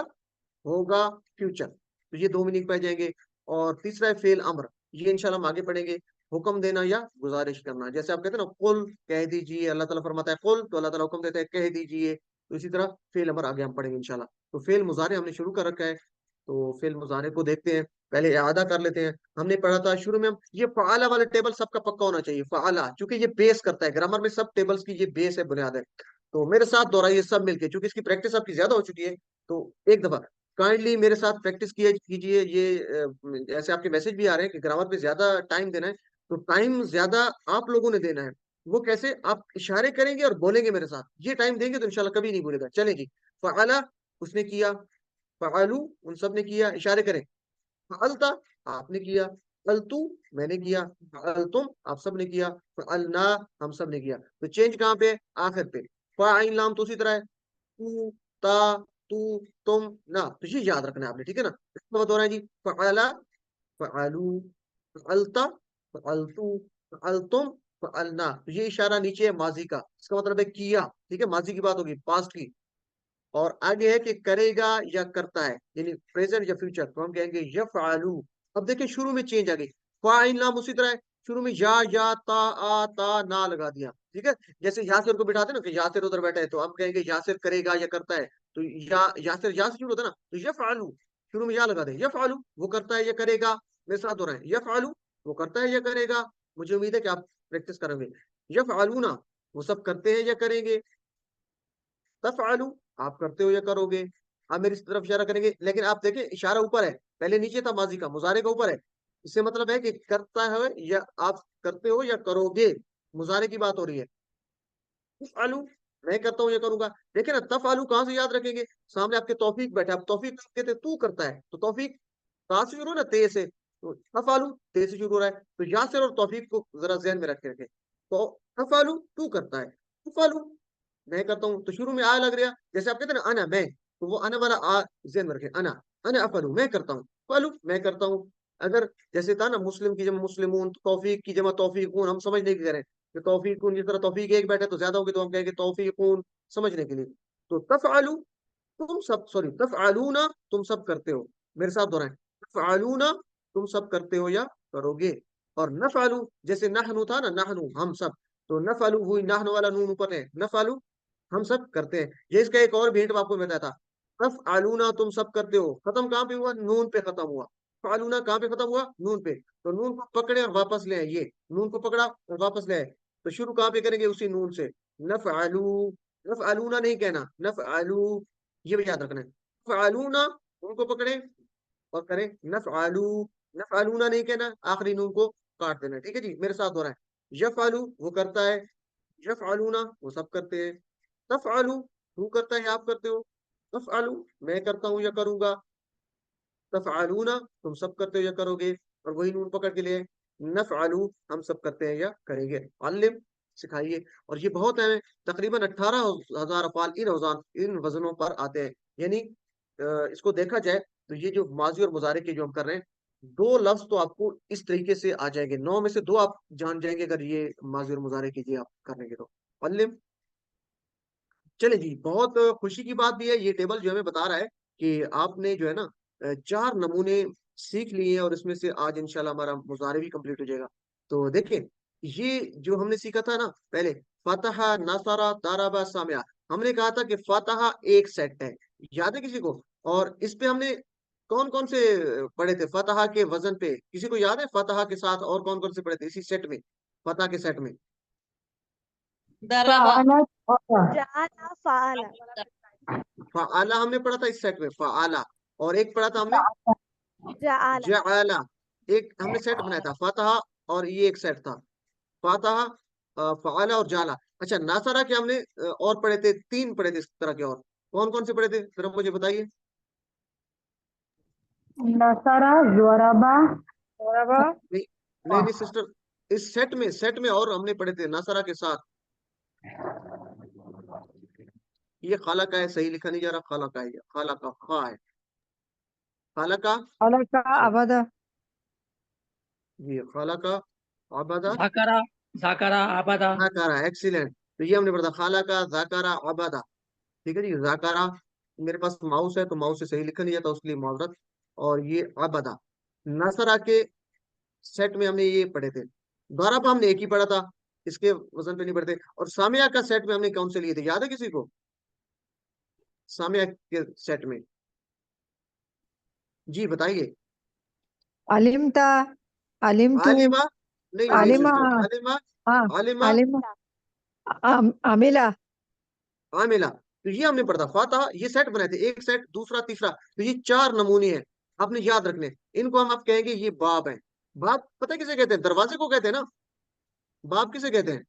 होगा, फ्यूचर। तो ये 2 मीनिंग पाए जाएंगे। और तीसरा है फेल अम्र। ये इंशाल्लाह हम आगे पढ़ेंगे। हुक्म देना या गुजारिश करना, जैसे आप कहते हैं ना, कुल, कह दीजिए। अल्लाह ताला फरमाता है कुल, तो अल्लाह ताला हुक्म देता है कह दीजिए। तो इसी तरह फेल अमर आगे हम पढ़ेंगे इंशाल्लाह। तो फेल मुजारे हमने शुरू कर रखा है। तो फेल मुजारे को देखते हैं, पहले इआदा कर लेते हैं। हमने पढ़ा था शुरू में, हम ये फ़आला वाला टेबल सबका पक्का होना चाहिए, फ़आला, क्योंकि ये बेस करता है ग्रामर में, सब टेबल्स की ये बेस है, बुनियाद है। तो मेरे साथ दोहराइए सब मिलके, क्योंकि इसकी प्रैक्टिस आपकी ज्यादा हो चुकी है। तो एक दफा काइंडली मेरे साथ प्रैक्टिस कीजिए। ये ऐसे आपके मैसेज भी आ रहे हैं कि ग्रामर पे ज्यादा टाइम देना है। तो टाइम ज्यादा आप लोगों ने देना है। वो कैसे? आप इशारे करेंगे और बोलेंगे मेरे साथ, ये टाइम देंगे तो इंशाल्लाह कभी नहीं भूलेगा। चले जी, फ़आला, उसने किया, फ़आलू, उन सब ने किया, इशारे करें। फ़अलता, आपने किया, फ़अलतू, मैंने किया, फ़अलतुम, आप सब ने किया, फ़अलना, हम सब ने किया। तो चेंज कहाँ पे? आखिर पे। फ़ा, आइन, लाम तो उसी तरह है, तू, ता, तू, तुम, ना। तो ये याद रखना है आपने, ठीक है ना। इसका मतलब हो रहा है जी, फ़अला, फ़अलू, फ़अलता, फ़अलतू, फ़अलतुम, फ़अलना। तो ये इशारा नीचे है माजी का, इसका मतलब है किया, ठीक है, माजी की बात होगी, पास्ट की। और आगे है कि करेगा या करता है, यानी प्रेजेंट या फ्यूचर, तो हम कहेंगे यफ़अलू। अब देखिए शुरू में चेंज आ गई, फ़ाइन लाम उसी तरह है, शुरू में या ता आ ता ना लगा दिया, ठीक है। जैसे यासिर को बिठाते ना कि यासिर उधर बैठा है, तो हम कहेंगे यासिर करेगा या करता है, तो यासिर या से शुरू होता है ना, तो यफ़अलु शुरू में या लगा दे, यफ़अलु वो करता है या करेगा। मेरे साथ हो रहा है, यफ़अलु वो करता है या करेगा। मुझे उम्मीद है कि आप प्रैक्टिस करेंगे। यफ़अलूना वो सब करते हैं या करेंगे। तफ़अलु आप करते हो या करोगे। आप मेरी तरफ इशारा करेंगे, लेकिन आप देखें इशारा ऊपर है, पहले नीचे था माजी का, मुजारे का ऊपर है। इससे मतलब है कि करता है या आप करते हो या करोगे, मुजारे की बात हो रही है। तफ़अलु मैं करता हूँ या करूंगा। देखिए ना, तफ़अलु कहाँ से याद रखेंगे, सामने आपके तौफीक बैठा है, आप तौफीक कहते हैं तू करता है, तो तौफीक ता से शुरू हो ना, ते से, तो तफ़अलु ते से शुरू हो रहा है, तो यासिर और तौफीक को जरा ज़हन में रखे रखें। तो तफ़अलु तू करता है, तफ़अलु मैं करता हूँ, तो शुरू में आ लग रहा, जैसे आप कहते हैं ना अना मैं, तो वो अना वाला आ ज़हन में रखें, अना अफ़अलु मैं करता हूँ, फ़अलु मैं करता हूँ। अगर जैसे था ना मुस्लिम की जमा मुस्लिमून, तौफीक की जमा तौफीकून, हम समझने की करें कि तौफीकून, जिस तरह तौफीक एक बैठे तो ज्यादा होगी, तो हम कहेंगे तौफीकून, समझने के लिए। तो तफ़अलु तुम सब, सॉरी तफ़अलूना तुम सब करते हो। मेरे साथ दोहराएं, तफ़अलूना तुम सब करते हो या करोगे। और नफ़अलु जैसे नहनु था ना, नहनु हम सब, तो नफ़अलु हुई नाहनु वाला नून ऊपर है, नफ़अलु हम सब करते हैं। ये इसका एक और भी हिंट आपको बताया था, तफ़अलूना तुम सब करते हो, खत्म कहाँ पे हुआ, नून पे खत्म हुआ। फ़अलूना कहाँ पे खत्म हुआ, नून पे, तो नून को पकड़े और वापस ले आए, ये नून को पकड़ा और वापस ले आए, तो शुरू कहाँ पे करेंगे, उसी नून से। नफ़अलू, नफ़अलूना नहीं कहना, नफ़अलू, ये भी याद रखना है। फ़अलूना उनको पकड़े और करें, नफ़अलू, नफ़अलूना नहीं कहना, आखिरी नून को काट देना, ठीक है जी। मेरे साथ हो रहा है, यफ़अलू वो करता है, यफ़अलूना वो सब करते हैं, तफ़अलु तू करता है आप करते हो, तफ़अलु मैं करता हूँ या करूंगा, तफ़अलूना तुम सब करते हो या करोगे, और वही नून पकड़ के लिए नफ़अलु हम सब करते हैं या करेंगे। अल्लिम सिखाइए। और ये बहुत है, तकरीबन 18,000 अफ़आल इन वजनों पर आते हैं। यानी इसको देखा जाए तो ये जो माजी और मुजारे के जो हम कर रहे हैं, 2 लफ्ज तो आपको इस तरीके से आ जाएंगे, 9 में से 2 आप जान जाएंगे अगर ये माजी और मुजारे के ये आप कर लेंगे तो। अल्लिम चले जी, बहुत खुशी की बात भी है, ये टेबल जो हमें बता रहा है कि आपने जो है ना 4 नमूने सीख लिए हैं, और इसमें से आज इंशाल्लाह हमारा मुज़ारे भी कंप्लीट हो जाएगा। तो देखिए, ये जो हमने सीखा था ना पहले, फतहा, नसरा, दरबा, सामया, हमने कहा था कि फतहा एक सेट है, याद है किसी को? और इस पे हमने कौन-कौन से पढ़े थे फतहा के वज़न पे? किसी को याद है फतहा के साथ और कौन-कौन से पढ़े थे इसी सेट में, फतहा के सेट में? दरबा, फ़अला फ़अला जाला फाला फ़अला हमने पढ़ा था इस सेट में, फ़अला, और एक पढ़ा था हमने जाला जअला, एक हमने सेट बनाया था फतहा, और ये एक सेट था फतहा, फ़अला और जाला। अच्छा, नासरा के हमने और पढ़े थे, 3 पढ़े थे इस तरह के, और कौन-कौन से पढ़े थे? ज़रा मुझे बताइए। नसरा ज़रबा नहीं, नहीं सिस्टर, इस सेट में और हमने पढ़े थे नासरा के साथ। ये खाला का है, सही लिखा नहीं जा रहा, खाला का है, ये खाला का खा है, खाला का, अलका सॉरी, अबदा ये खाला का अबदा जाकरा, जाकरा, आबादा। ज़ाकरा, एक्सीलेंट। तो ये हमने पढ़ा था, खाला का ज़ाकरा अबदा, ठीक है जी। ज़ाकरा, मेरे पास माउस है तो माउस से सही लिखा नहीं जाता, उसके लिए माजरत। और ये अबदा, नसरा के सेट में हमने ये पढ़े थे। द्वारा हमने एक ही पढ़ा था, इसके वजन पे नहीं पढ़ते। और सामिया का सेट में हमने कौन से लिए थे, याद है किसी को? सामिया के सेट में, जी बताइए। अलिमता अलिमतु आलिमा, नहीं आलिमा सिस्टर, आलिमा, हाँ आलिमा, आलिमा आमिला आमिला, तो ये हमने पढ़ा था। फातहा ये सेट बनाए थे, एक सेट, दूसरा, तीसरा, तो ये 4 नमूने हैं, आपने याद रखने। इनको हम आप कहेंगे ये बाब है। बाब पता है किसे कहते हैं? दरवाजे को कहते हैं ना, बाब किसे कहते हैं? एक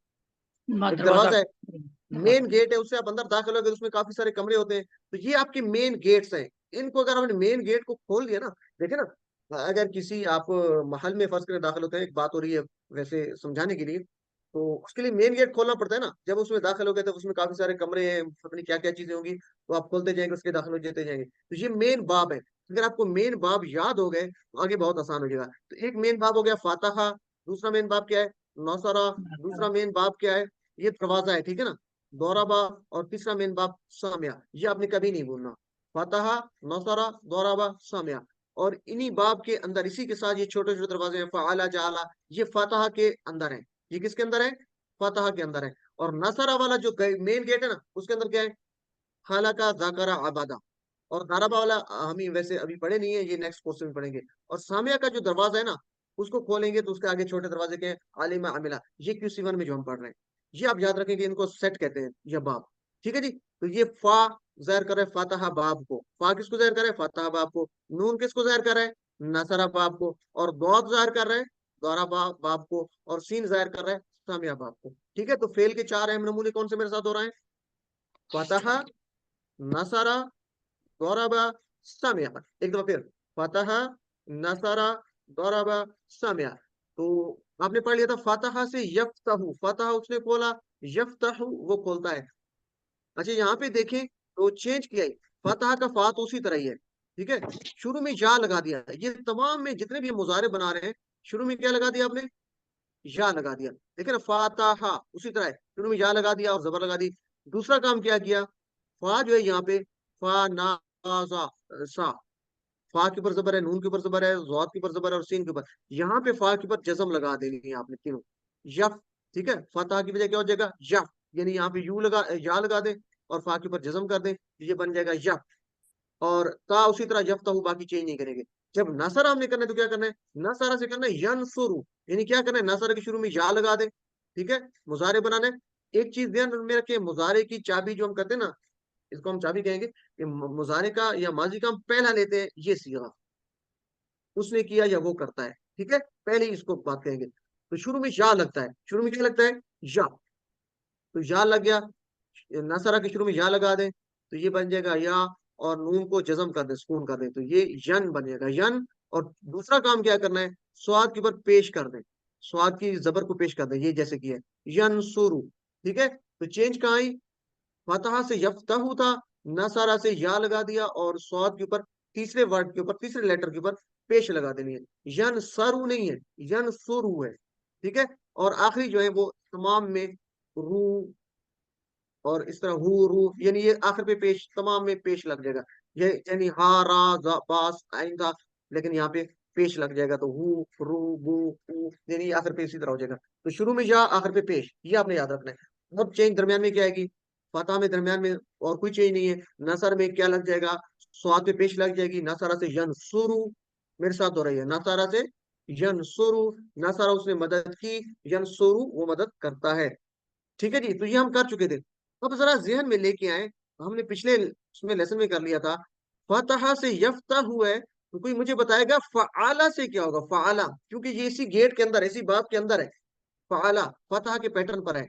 दरवाजा। दरवाजा है, दरवाजा। मेन गेट है, उससे आप अंदर दाखिल होगे तो उसमें काफी सारे कमरे होते हैं, तो ये आपके मेन गेट्स हैं। इनको अगर हमने मेन गेट को खोल दिया ना, देखे ना, अगर किसी आप महल में फर्ज करें दाखिल होते हैं, एक बात हो रही है वैसे समझाने के लिए, तो उसके लिए मेन गेट खोलना पड़ता है ना। जब उसमें दाखिल हो गए तो उसमें काफी सारे कमरे हैं, पता नहीं क्या क्या चीजें होंगी, तो आप खोलते जाएंगे, उसके दाखिल हो जाते जाएंगे, तो ये मेन बाब है। अगर आपको मेन बाब याद हो गए तो आगे बहुत आसान हो जाएगा। तो एक मेन बाब हो गया फातहा, दूसरा मेन बाब क्या है, नौसरा, दूसरा मेन बाब क्या है, ये दरवाजा है, ठीक है ना, दौराबा, और तीसरा मेन बाब सामिया, ये आपने कभी नहीं भूलना, फतहा, नसरा, दौराबा, सामिया। और इन्हीं बाब के अंदर इसी के साथ ये छोटे छोटे दरवाजे हैं, फ़अला जाला, ये फातहा के अंदर है। ये किसके अंदर है? फातहा के अंदर है। और नसरा वाला जो मेन गेट है ना, उसके अंदर क्या है? खाला ज़ाकरा अबादा। और दाराबा वाला हम वैसे अभी पढ़े नहीं है, ये नेक्स्ट कोर्स में पढ़ेंगे। और सामिया का जो दरवाजा है ना, उसको खोलेंगे तो उसके आगे छोटे दरवाजे के हैं, आलिमा अमिला, ये QC1 में जो हम पढ़ रहे हैं। ये आप याद रखेंगे, इनको सेट कहते हैं, ये बाब। ठीक है जी। तो ये फा ज़ाहिर कर रहा है फातहा बाब को। फा किसको ज़ाहिर कर रहा है? फातहा बाब को। नून किसको ज़ाहिर कर रहा है? नसरा बाब को। और दौद ज़ाहिर कर रहा है दौरा बाब को। और सीन ज़ाहिर कर रहा है सामिया बाब को। ठीक है। तो फेल के 4 अहम नमूने कौन से मेरे साथ हो रहे हैं? फतहा, नसरा, दौराबा, सामिया। एक दफा फिर, फतहा, नसरा, दौराबा, सामिया। तो आपने पढ़ लिया था फतहा से यफ्तहु, फतहा उसने खोला, यफ्तहु वो खोलता है। अच्छा यहाँ पे देखें तो चेंज किया है, फतहा का फा तो उसी तरह ही है। ठीक है। शुरू में या लगा दिया। ये तमाम में जितने भी मुजारे बना रहे हैं, शुरू में क्या लगा दिया आपने? या लगा दिया। देखिए ना, फातहा उसी तरह है, शुरू में या लगा दिया और जबर लगा दी। दूसरा काम क्या किया? फा जो है यहाँ पे, फा ना सा, फा के ऊपर जबर है, नून के ऊपर जबर है, ज़ाद के ऊपर जबर है और सीन के ऊपर। यहाँ पे फा के ऊपर जज्म लगा देनी है आपने तीनों। यफ। ठीक है। फतह की वजह क्या हो जाएगा? यफ। यानी यहाँ पे यू लगा, या लगा दे और फा के ऊपर जज्म कर दे, ये बन जाएगा यफ। और ता उसी तरह यफ्तहु, बाकी चेंज नहीं करेंगे। जब नसरा हमने करना है तो क्या करना है? नसरा से करना है यनसुरु, यानी क्या करना है? नसरा के शुरू में या लगा दे। ठीक है। मुजारे बनाना है। एक चीज ध्यान में रखे, मुजारे की चाबी जो हम करते हैं ना, इसको हम चाबी कहेंगे कि मुजारे का या माजी का हम पहला लेते हैं, ये सीगा उसने किया या वो करता है। ठीक है। पहले ही इसको बात कहेंगे। तो शुरू में या लगता है, शुरू में क्या लगता है? या। तो या लग गया, नसरा के शुरू में या लगा दे तो ये बन जाएगा या। और नून को जज्म कर दे, सुकून कर दे, तो ये यन बनेगा, यन। और दूसरा काम क्या करना है? स्वाद के ऊपर पेश कर दे, स्वाद की जबर को पेश कर दे, ये जैसे किया यन सुरु। ठीक है। तो चेंज कहाँ आई? फतहा से यफ्तहु था, नसारा से या लगा दिया और स्वाद के ऊपर तीसरे वर्ड के ऊपर, तीसरे लेटर के ऊपर पेश लगा देनी है। यन सरू नहीं है, यन सुरु है। ठीक है। और आखिरी जो है वो तमाम में रू और इस तरह हु रू, यानी ये आखिर पे पेश, तमाम में पेश लग जाएगा। ये यानी हा रा जा बास आइंदा, लेकिन यहाँ पे पेश लग जाएगा, तो हु रू बू ऊ, यानी आखिर पे इसी तरह हो जाएगा। तो शुरू में या, आखिर पे पेश, ये आपने याद रखना है। अब चेंज दरमियान में क्या आएगी? फतह में दरमियान में और कोई चेंज नहीं है। नसर में क्या लग जाएगा? स्वाद पे पेश लग जाएगी, नसरा से यन सुरु। मेरे साथ हो रही है, नसरा से यन सुरु, नसरा उसने मदद की, यन सुरु वो मदद करता है। ठीक है जी। तो ये हम कर चुके थे। अब जरा जहन में लेके आए, हमने पिछले उसमें लेसन में कर लिया था, फतहा से यफ्ता हुआ है, तो कोई मुझे बताएगा फ़आला से क्या होगा? फ़आला, क्योंकि ये इसी गेट के अंदर, इसी बाब के अंदर है। फ़आला फतहा के पैटर्न पर है,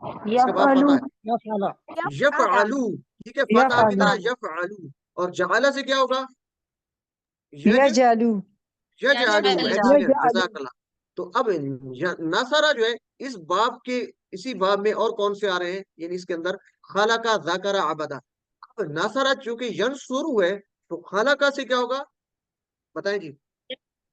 इसका बाब यफ़अलु, फतहा है। यफ़अला, यफ़अला, यफ़अलू। ठीक है। फतहा की यफ़अलु, तरह यफ़अलू। और जआला से क्या होगा? यज यजअलु, यजअलू। यजअलु, एक्सीलेंट, यजअलु, जज़ाकल्लाह। तो अब नसरा जो है, इस बाब के इसी बाब में और कौन से आ रहे हैं? यानी इसके अंदर खलका ज़करा अबदा। अब नसरा चूंकि यन शुरू है, तो खलका से क्या होगा? बताएं जी।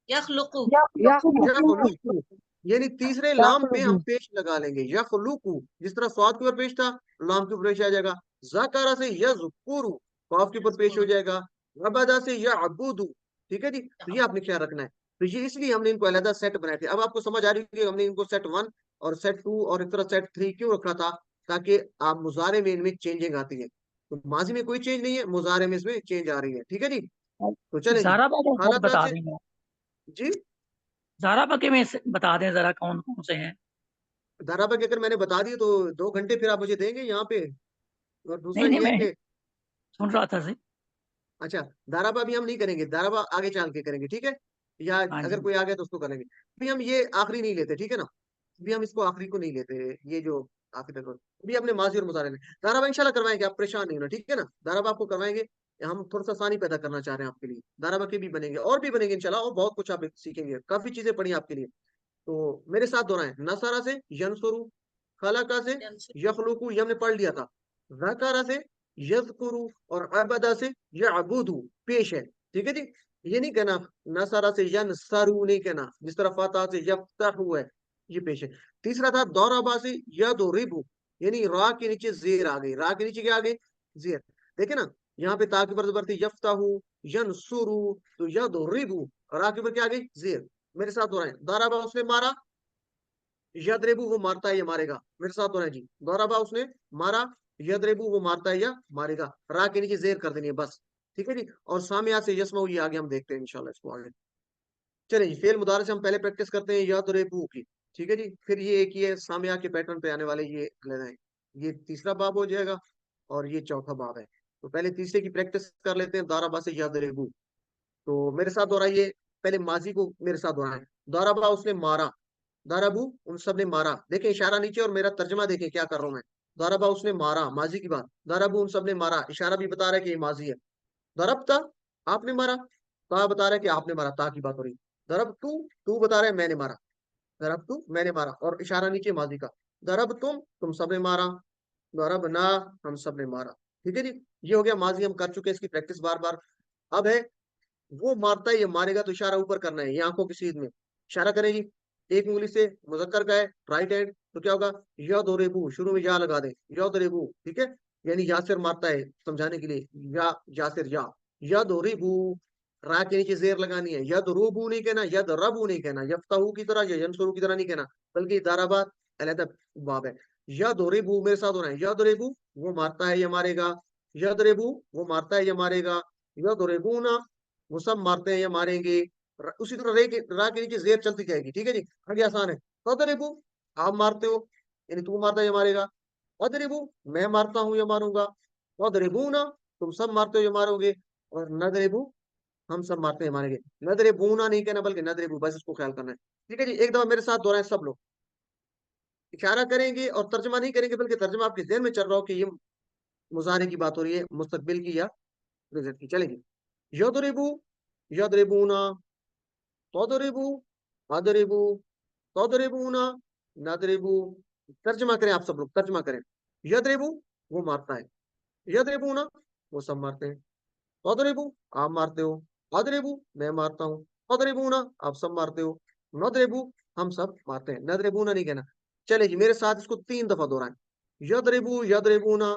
यखलुकु, यख़लुक़ु, यखलुकु, यानी तीसरे लाम पे यख़लुक़ु, हम पेश लगा लेंगे, यखलुकु। जिस तरह स्वाद के ऊपर पेश था, लाम के ऊपर पेश आ जाएगा। ज़करा से यज़कुरु, काफ के ऊपर पेश हो यज़कुरु, जाएगा। अबदा से यअबुदु। ठीक है जी। तो ये आपने ख्याल रखना है। तो ये इसलिए हमने इनको अलग सेट बनाए थे। अब आपको समझ आ रही है कि हमने इनको सेट 1 और सेट 2 और इस तरह सेट 3 क्यों रखा था? ताकि आप मुजारे में इनमें चेंजिंग आती है। तो माजी में कोई चेंज नहीं है, मुजारे में इसमें चेंज आ रही है। ठीक है जी। तो चले जी। ज़ारा के साथ खालका बता से देंगे, जी। ज़ारा के में से बता दें जरा कौन कौन से हैं। दाराबा के अगर मैंने बता दिए तो 2 घंटे फिर आप मुझे देंगे यहाँ पे। और दूसरा नहीं नहीं, ये है मैं कि सुन रहा था सही। अच्छा, दाराबा भी हम नहीं करेंगे, दाराबा आगे चल के करेंगे। ठीक है। या हाँ अगर जी, कोई आ गया तो उसको करेंगे। अभी हम ये आखिरी नहीं लेते, ठीक है ना? अभी हम इसको आखिरी को नहीं लेते, ये जो आखिरी तक अभी अपने माजी और मुजारे में दाराबा इंशाल्लाह करवाएंगे, आप परेशान नहीं होना। ठीक है ना? दाराबा आपको करवाएंगे। हम थोड़ा सा आसानी पैदा करना चाह रहे हैं आपके लिए। दाराबा के भी बनेंगे और भी बनेंगे इंशाल्लाह, और बहुत कुछ आप सीखेंगे, काफी चीजें पढ़ी आपके लिए। तो मेरे साथ दोहराएं, नसारा से यनसुरु, खलका से यखलुकु, ये हमने पढ़ लिया था। ज़करा से यज़कुरु और अबदा से यअबुदु पेश है। ठीक है जी। ये नहीं कहना नसारा से यनसरु, नहीं कहना, जिस तरह फतह से यफ्तहु है, ये पेश है। तीसरा था दौराबा से यदरिबु, यानी रा के नीचे जेर आ गई, रा के नीचे क्या आ गई? जेर। देखे ना, यहाँ पे ता की ऊपर जबर थी यफ्तहु, यनसुरु, तो यदरिबु, रा के ऊपर क्या आ गई जेर। मेरे साथ दोहराएं, दरबा उसने मारा, यदरिबु वो मारता है या मारेगा। मेरे साथ दोहराएं जी, दरबा उसने मारा, यदरिबु वो मारता है या मारेगा। रा के नीचे जेर कर देनी है बस, ठीक है जी। और सामया से यस्मा ये आगे हम देखते हैं इंशाल्लाह इसको आगे। चलिए जी, फेल मुदारे से हम पहले प्रैक्टिस करते हैं यदरिबु की, ठीक है जी। फिर ये एक ये सामया के पैटर्न पे आने वाले ये लेना है, ये तीसरा बाब हो जाएगा और ये चौथा बाब है। तो पहले तीसरे की प्रैक्टिस कर लेते हैं, दाराबा से यदरिबु। तो मेरे साथ दोहराइए, पहले माजी को मेरे साथ दोहराएं। दाराबा उसने मारा, दाराबू उन सब ने मारा। देखें इशारा नीचे और मेरा तर्जमा देखें क्या कर रहा हूं मैं। दाराबा उसने मारा, माजी की बात, दाराबू उन सब ने मारा, इशारा भी बता रहा है कि ये माजी है। दरबता, आपने मारा, ता बता रहा है कि आपने मारा, ता की बात हो रही। दरब तू बता रहा है मैंने मारा, दरब तू मैंने मारा, और इशारा नीचे माजी का। दरब तुम सबने मारा, दरब ना, हम सब ने मारा, ठीक है जी। ये हो गया माजी, हम कर चुके हैं इसकी प्रैक्टिस बार बार। अब है वो मारता है ये मारेगा, तो इशारा ऊपर करना है, ये आंखों की सीध में इशारा करेगी। एक उंगली से मुजक्कर का है राइट हैंड, तो क्या होगा यदरिबु, शुरू में या लगा दे, यदरिबु, ठीक है। यानी यासिर मारता है, समझाने के लिए, या यासिर या, यदरिबु, रा के नीचे जेर लगानी है। यदरुबु नहीं कहना, यदरबु नहीं कहना, यफ्ताहु की तरह या यनसुरु की तरह नहीं कहना, बल्कि दाराबाद अलहदा बाब है। यदरिबु, मेरे साथ होना है, यदरिबु वो मारता है या मारेगा, यदरिबु वो मारता है या मारेगा, यदरिबुना वो सब मारते हैं या मारेंगे। उसी तरह रे के रा के नीचे जेर चलती जाएगी, ठीक है जी। आगे आसान है, तदरिबु आप मारते हो, यानी तू मारता है या मारेगा। अदरिबु मैं मारता हूं या मारूंगा। अदरिबूना तुम सब मारते हो या मारोगे। और नदरिबु हम सब मारते हैं मारेंगे। नदरिबूना नहीं कहना बल्कि नदरिबु, बस इसको ख्याल करना है, ठीक है जी। एक दफा मेरे साथ दोहराएं सब लोग, इशारा करेंगे और तर्जमा नहीं करेंगे, बल्कि तर्जमा आपके ज़हन में चल रहा हो कि ये मुजारे की बात हो रही है, मुस्तकबिल की या प्रेजेंट की। चलेगी, यदरिबु, यदरिबूना, तदरिबु, अदरिबु, तदरिबूना, नदरिबु। तर्जमा करें आप सब लोग, तर्जमा करें। यदरिबु वो मारता है, यदरिबूना वो सब मारते हैं, तदरिबु आप मारते हो, अदरिबु मैं मारता हूँ, तदरिबूना आप सब मारते हो, नदरिबु हम सब मारते हैं। नदरिबूना नहीं कहना। चले जी, मेरे साथ इसको 3 दफा दोहराएं। यदरिबु, यदरिबूना,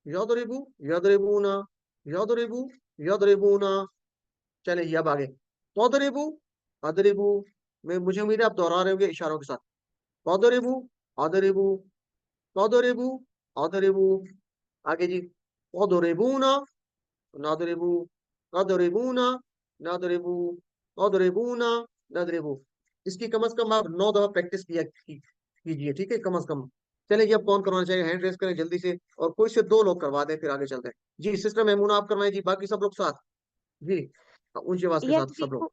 यदरिबु, यदरिबूना, यदरिबु, यदरिबूना। चले जी, अब आगे, तदरिबु, अदरिबु, मैं मुझे उम्मीद है आप दोहरा रहे होंगे इशारों के साथ। तदरिबु, अदरिबु, तदरिबु, अदरिबु। आगे जी, तदरिबूना, नदरिबु, तदरिबूना, नदरिबु, तदरिबूना, नदरिबु। इसकी कम से कम आप 9 दफा प्रैक्टिस कीजिए, ठीक है, कम से कम। चलिए, अब कौन करवाना चाहिए, हैंड रेस करें जल्दी से, और कोई से 2 लोग करवा दें, फिर आगे चलते हैं जी। सिस्टर मेमूना आप करवाएं जी, बाकी सब लोग साथ जी, ऊंची आवाज के साथ सब लोग।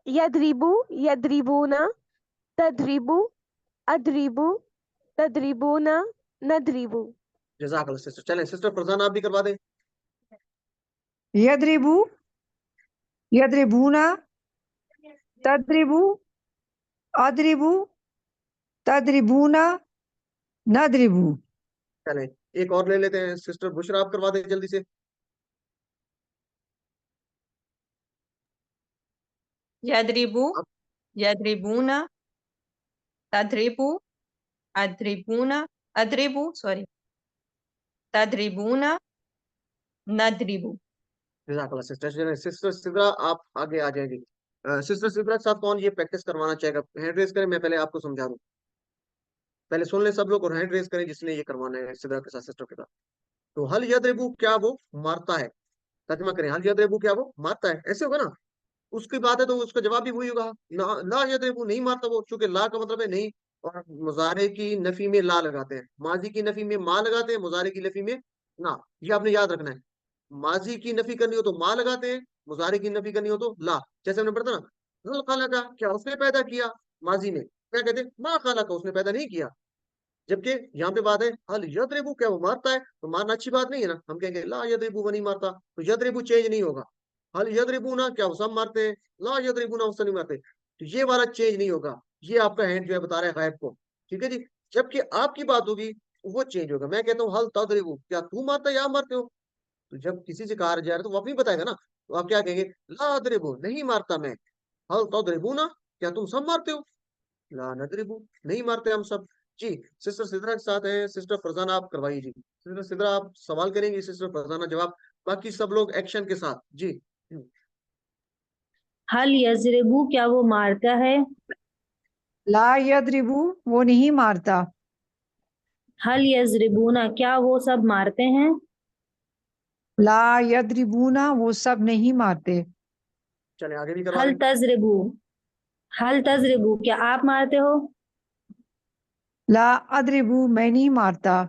यद्रिबु, यद्रिबु, यद्रिबूना, तद्रिबु, अद्रिबु, तद्रिबूना, नद्रिबु। जजाकल्लाह सिस्टर। चलें सिस्टर फरजाना आप भी करवा दें। यद्रिबु, यद्रिबूना, तद्रिबु, अद्रिबु, तद्रिबूना, नद्रिबु। चलें एक और ले लेते हैं, सिस्टर बुशरा आप करवा दें जल्दी से। यद्रिबु, आप यद्रिबूना, तद्रिबु, अद्रिबूना, अद्रिबु सॉरी, तद्रिबूना, नद्रिबु। जजाकल्लाह सिस्टर। चलें सिस्टर सिद्रा आप आगे आ जाएंगी। सिस्टर सिद्रा के साथ कौन ये प्रैक्टिस करवाना चाहेगा, हैंड रेस करें, मैं पहले आपको समझा दूं। पहले सुन लें सब लोग और हैंड रेस करें जिसने ये करवाना है सिद्रा के साथ, सिस्टर के साथ। तो हल यद्रिबु क्या वो मारता है, तर्जुमा करें, हल यद्रिबु क्या वो मारता है, ऐसे होगा ना। उसकी बात है तो उसका जवाब भी वही होगा, ना ला यद्रिबु नहीं मारता वो, चूंकि ला का मतलब है नहीं। और मुजारे की नफी में ला लगाते हैं, माजी की नफी में मा लगाते हैं, मुजारे की नफी में ना। ये आपने याद रखना है। माजी की नफी करनी हो तो मा लगाते हैं, मुजारे की नफी करनी हो तो ला। जैसे हमने पढ़ा ना, हल खाला का क्या उसने पैदा किया, माजी में क्या कहते हैं, मा खाला का उसने पैदा नहीं किया। जबकि यहाँ पे बात है हल यद्रिबु क्या वो मारता है, तो मारना अच्छी बात नहीं है ना, हम कहेंगे ला यद्रिबु वो नहीं मारता, तो यद्रिबु चेंज नहीं होगा। हल यद्रिबु ना क्या वो सब मारते हैं, ला यद्रिबु ना वो सब नहीं मारते, तो ये वाला चेंज नहीं होगा। ये आपका हैंड जो है बता रहा है गायब को, ठीक है जी। जबकि आपकी बात होगी वो चेंज होगा। मैं कहता हूँ हल तद्रिबु क्या तू मारता है या आप मारते हो, तो जब किसी से कहा जा रहा है तो वो अपनी बताएगा ना। तो आप क्या कहेंगे, ला अद्रिबु नहीं मारता मैं, हल तद्रिबु ना क्या तुम सब मारते हो, ला नदरिबु नहीं मारते हम सब जी। सिस्टर सिद्रा के साथ हैं सिस्टर फरजाना, आप करवाइए जी। सिस्टर सिद्रा आप सवाल करेंगी, सिस्टर फरजाना जवाब। बाकी सब लोग एक्शन के साथ। जी हल यजरिबू, क्या वो मारता है? ला यदरिबू, वो नहीं मारता। हल यजरिबूना, क्या वो सब मारते हैं? ला यदरिबूना, वो सब नहीं मारते। चले आगे भी करवा हल दें। तजरिबू, हल तजरिबू, क्या आप मारते हो? ला अदरिबू, मैं नहीं मारता।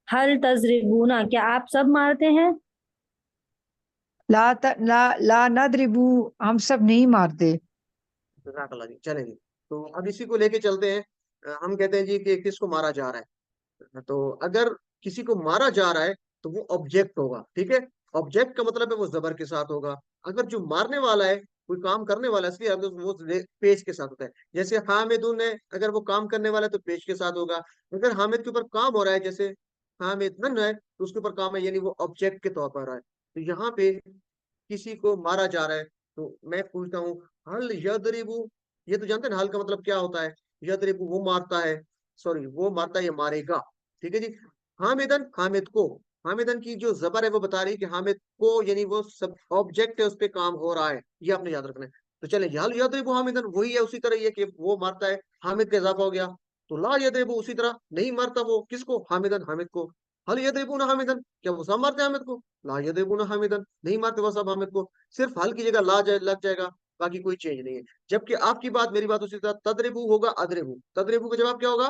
हल तजरिबूना, क्या आप सब मारते हैं? ला नदरिबू, हम सब नहीं मारते। जज़ाकल्लाह जी। चलेंगे तो अब इसी को लेके चलते हैं। हम कहते हैं जी कि किसको मारा जा रहा है, तो अगर किसी को मारा जा रहा है तो वो ऑब्जेक्ट होगा। ठीक है, ऑब्जेक्ट का मतलब है वो जबर के साथ होगा। अगर जो मारने वाला है, कोई काम करने वाला है, इसलिए हम वो पेश के साथ होता है। जैसे हामिदुन है, अगर वो काम करने वाला है तो पेश के साथ होगा। अगर हामिद के ऊपर काम हो रहा है, जैसे हामिदन है तो उसके ऊपर काम है, यानी वो ऑब्जेक्ट के तौर पर आ रहा है। तो यहाँ पे किसी को मारा जा रहा है तो मैं पूछता हूँ हल यदरिबु। ये तो जानते हैं ना हल का मतलब क्या होता है। यदरिबु वो मारता है, सॉरी वो मारता है या मारेगा। ठीक है जी। हामिदन, हामिद को, हामिदन की जो जबर है वो बता रही है कि हामिद को, यानी वो सब ऑब्जेक्ट है, उस पे काम हो रहा है, ये आपने याद रखना है। तो चले हल यदरिबु हामिदन वही है, उसी तरह ये कि वो मारता है, हामिद का इजाफा हो गया। तो ला यदरिबु उसी तरह नहीं मारता वो किसको, हामिदन, हामिद को। हल यदरिबु ना हामिदन, क्या वो सब मारते हैं हामिद को? ला यदरिबु ना हामिदन, नहीं मारते वो सब हामिद को। सिर्फ हल की जगह ला लग जाएगा, बाकी कोई चेंज नहीं है। जबकि आपकी बात मेरी बात उसी तरह तदरिबु होगा अदरिबु, तदरिबु का जवाब क्या होगा?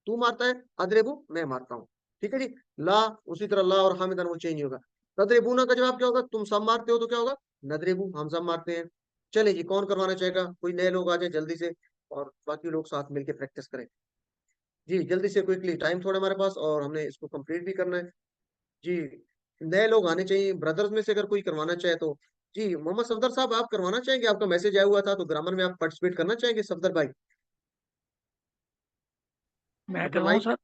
तू मारता है, अदरिबु मैं मारता हूँ। ठीक है जी। ला उसी तरह ला और हामिदन वो चेंज नहीं होगा। तदरिबुना का जवाब क्या होगा? तुम सब मारते हो तो क्या होगा? नदरिबु हम सब मारते हैं। चले जी, कौन करवाना चाहेगा? कोई नए लोग आ जाए जल्दी से, और बाकी लोग साथ मिलके प्रैक्टिस करें। जी जल्दी से, क्विकली, टाइम थोड़ा हमारे पास और हमने इसको कंप्लीट भी करना है। जी नए लोग आने चाहिए, ब्रदर्स में से अगर कोई करवाना चाहे तो। जी मोहम्मद सफदर साहब, आप करवाना चाहेंगे? आपका मैसेज आया हुआ था तो ग्रामर में आप पार्टिसिपेट करना चाहेंगे सफदर भाई? मैं सफदर करवाऊँ भाई सर?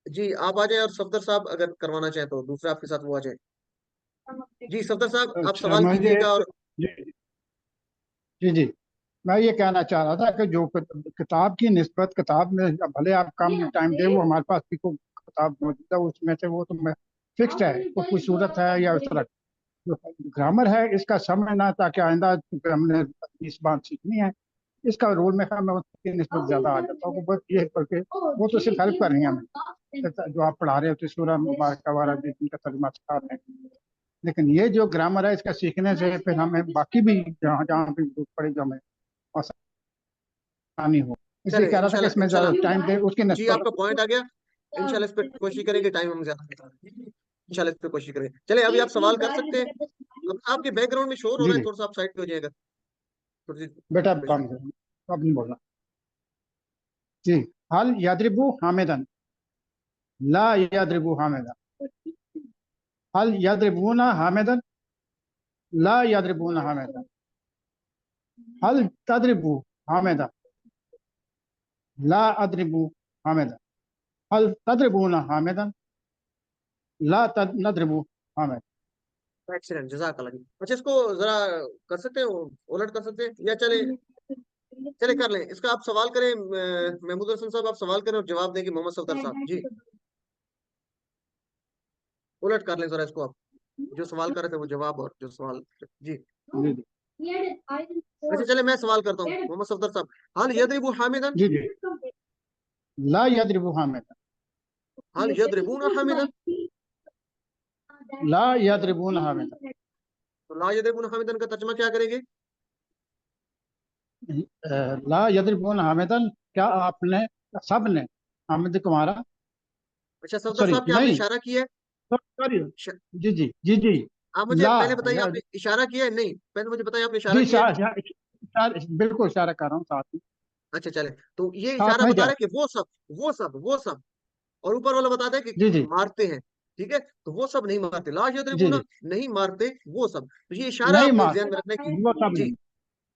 जी आप आ जाए, और सफदर साहब अगर करवाना चाहें तो दूसरा आपके साथ वो आ जाए। जी सफदर साहब आप अच्छा, सवाल मुझे कीजिएगा। और जी जी जी, मैं ये कहना चाह रहा था कि जो किताब की निस्बत, किताब में भले आप कम टाइम दे, वो हमारे पास भी कोई किताब मौजूद है, उसमें से वो तो मैं फिक्स्ड है, वो कोई सूरत है या उस तरह। जो ग्रामर है इसका समझना, ताकि आइंदा चूंकि हमने इस बात सीखनी है, इसका रोल में है, मैं उसकी निस्बत ज्यादा आ जाता हूँ। बस ये करके वो तो सिर्फ हेल्प कर रही है हमें, जो आप पढ़ा रहे हो तो सूरह मुबारक वाला जिनका तर्जुमा सिखा रहे हैं। लेकिन ये जो ग्रामर है, इसका सीखने से फिर हमें बाकी भी जहाँ जहाँ भी जरूरत पड़ेगी हमें आसानी हो। इसलिए चले कह रहा था कि इंशाल्लाह इसमें ज्यादा इंशाल्लाह। टाइम दे, उसकी जी निस्बत। आपका पॉइंट आ गया। इंशाल्लाह इस पे कोशिश करेंगे, टाइम हम ज्यादा इंशाल्लाह इस पे कोशिश करेंगे। चले अभी आप सवाल कर सकते हैं। अब आपके बैकग्राउंड में शोर हो जी रहा है, जी, थोड़ा सा आप साइड पे हो जाएगा, थोड़ी सी बेटा कोशिश। काम करो, अब नहीं बोलना। जी, हल यादरिबू हामिदन, ला यादरिबू हामिदन। हल यादरिबूना हामिदन, ला यादरिबूना हामिदन। हल तदरिबू हामिदन, ला अदरिबू हामिदन। हल तदरिबूना हामिदन, ला नदरिबू हामिदन। एक्सीलेंट, जज़ाकल्लाह जी। अच्छा इसको जरा कर सकते हैं, उलट कर सकते हैं, या चले चले कर लें इसका। आप सवाल करें, महमूद हसन साहब आप सवाल करें और जवाब देंगे मोहम्मद सफदर साहब। जी उलट कर लें जरा इसको आप, जो सवाल कर रहे थे वो जवाब, और जो सवाल। जी जी जी अच्छा चले मैं सवाल करता हूँ मोहम्मद सफदर साहब। हल यदरिबु हामिदन, जी जी, ला यादरिबू हामिदन, हल यदरिबूना हामिदन। ला यादरिबूना हामिदन। तो ला यदरिबूना हामिदन का तर्जुमा क्या करेंगे? ला यदरिबूना हामिदन, क्या आपने, सब ने हामिद को मारा? अच्छा सफदर सॉरी साहब क्या आपने नहीं, इशारा किया है? सॉरी, श- जी जी जी जी, आप मुझे ला पहले बताइए, या, आपने इशारा किया है? नहीं पहले मुझे बताइए आपने इशारा जी किया है? बिल्कुल इशारा कर रहा हूँ, साथ में, अच्छा चले, तो ये साथ इशारा में बता जा। रहा है कि वो सब, वो सब, वो सब, और ऊपर वाला बताता है कि जी जी मारते हैं। ठीक है, तो वो सब नहीं मारते, ला जी यदरिबूना जी, नहीं मारते वो सब। तो ये इशारा नहीं आपने ध्यान मारते में रखना है। वो सब जी नहीं।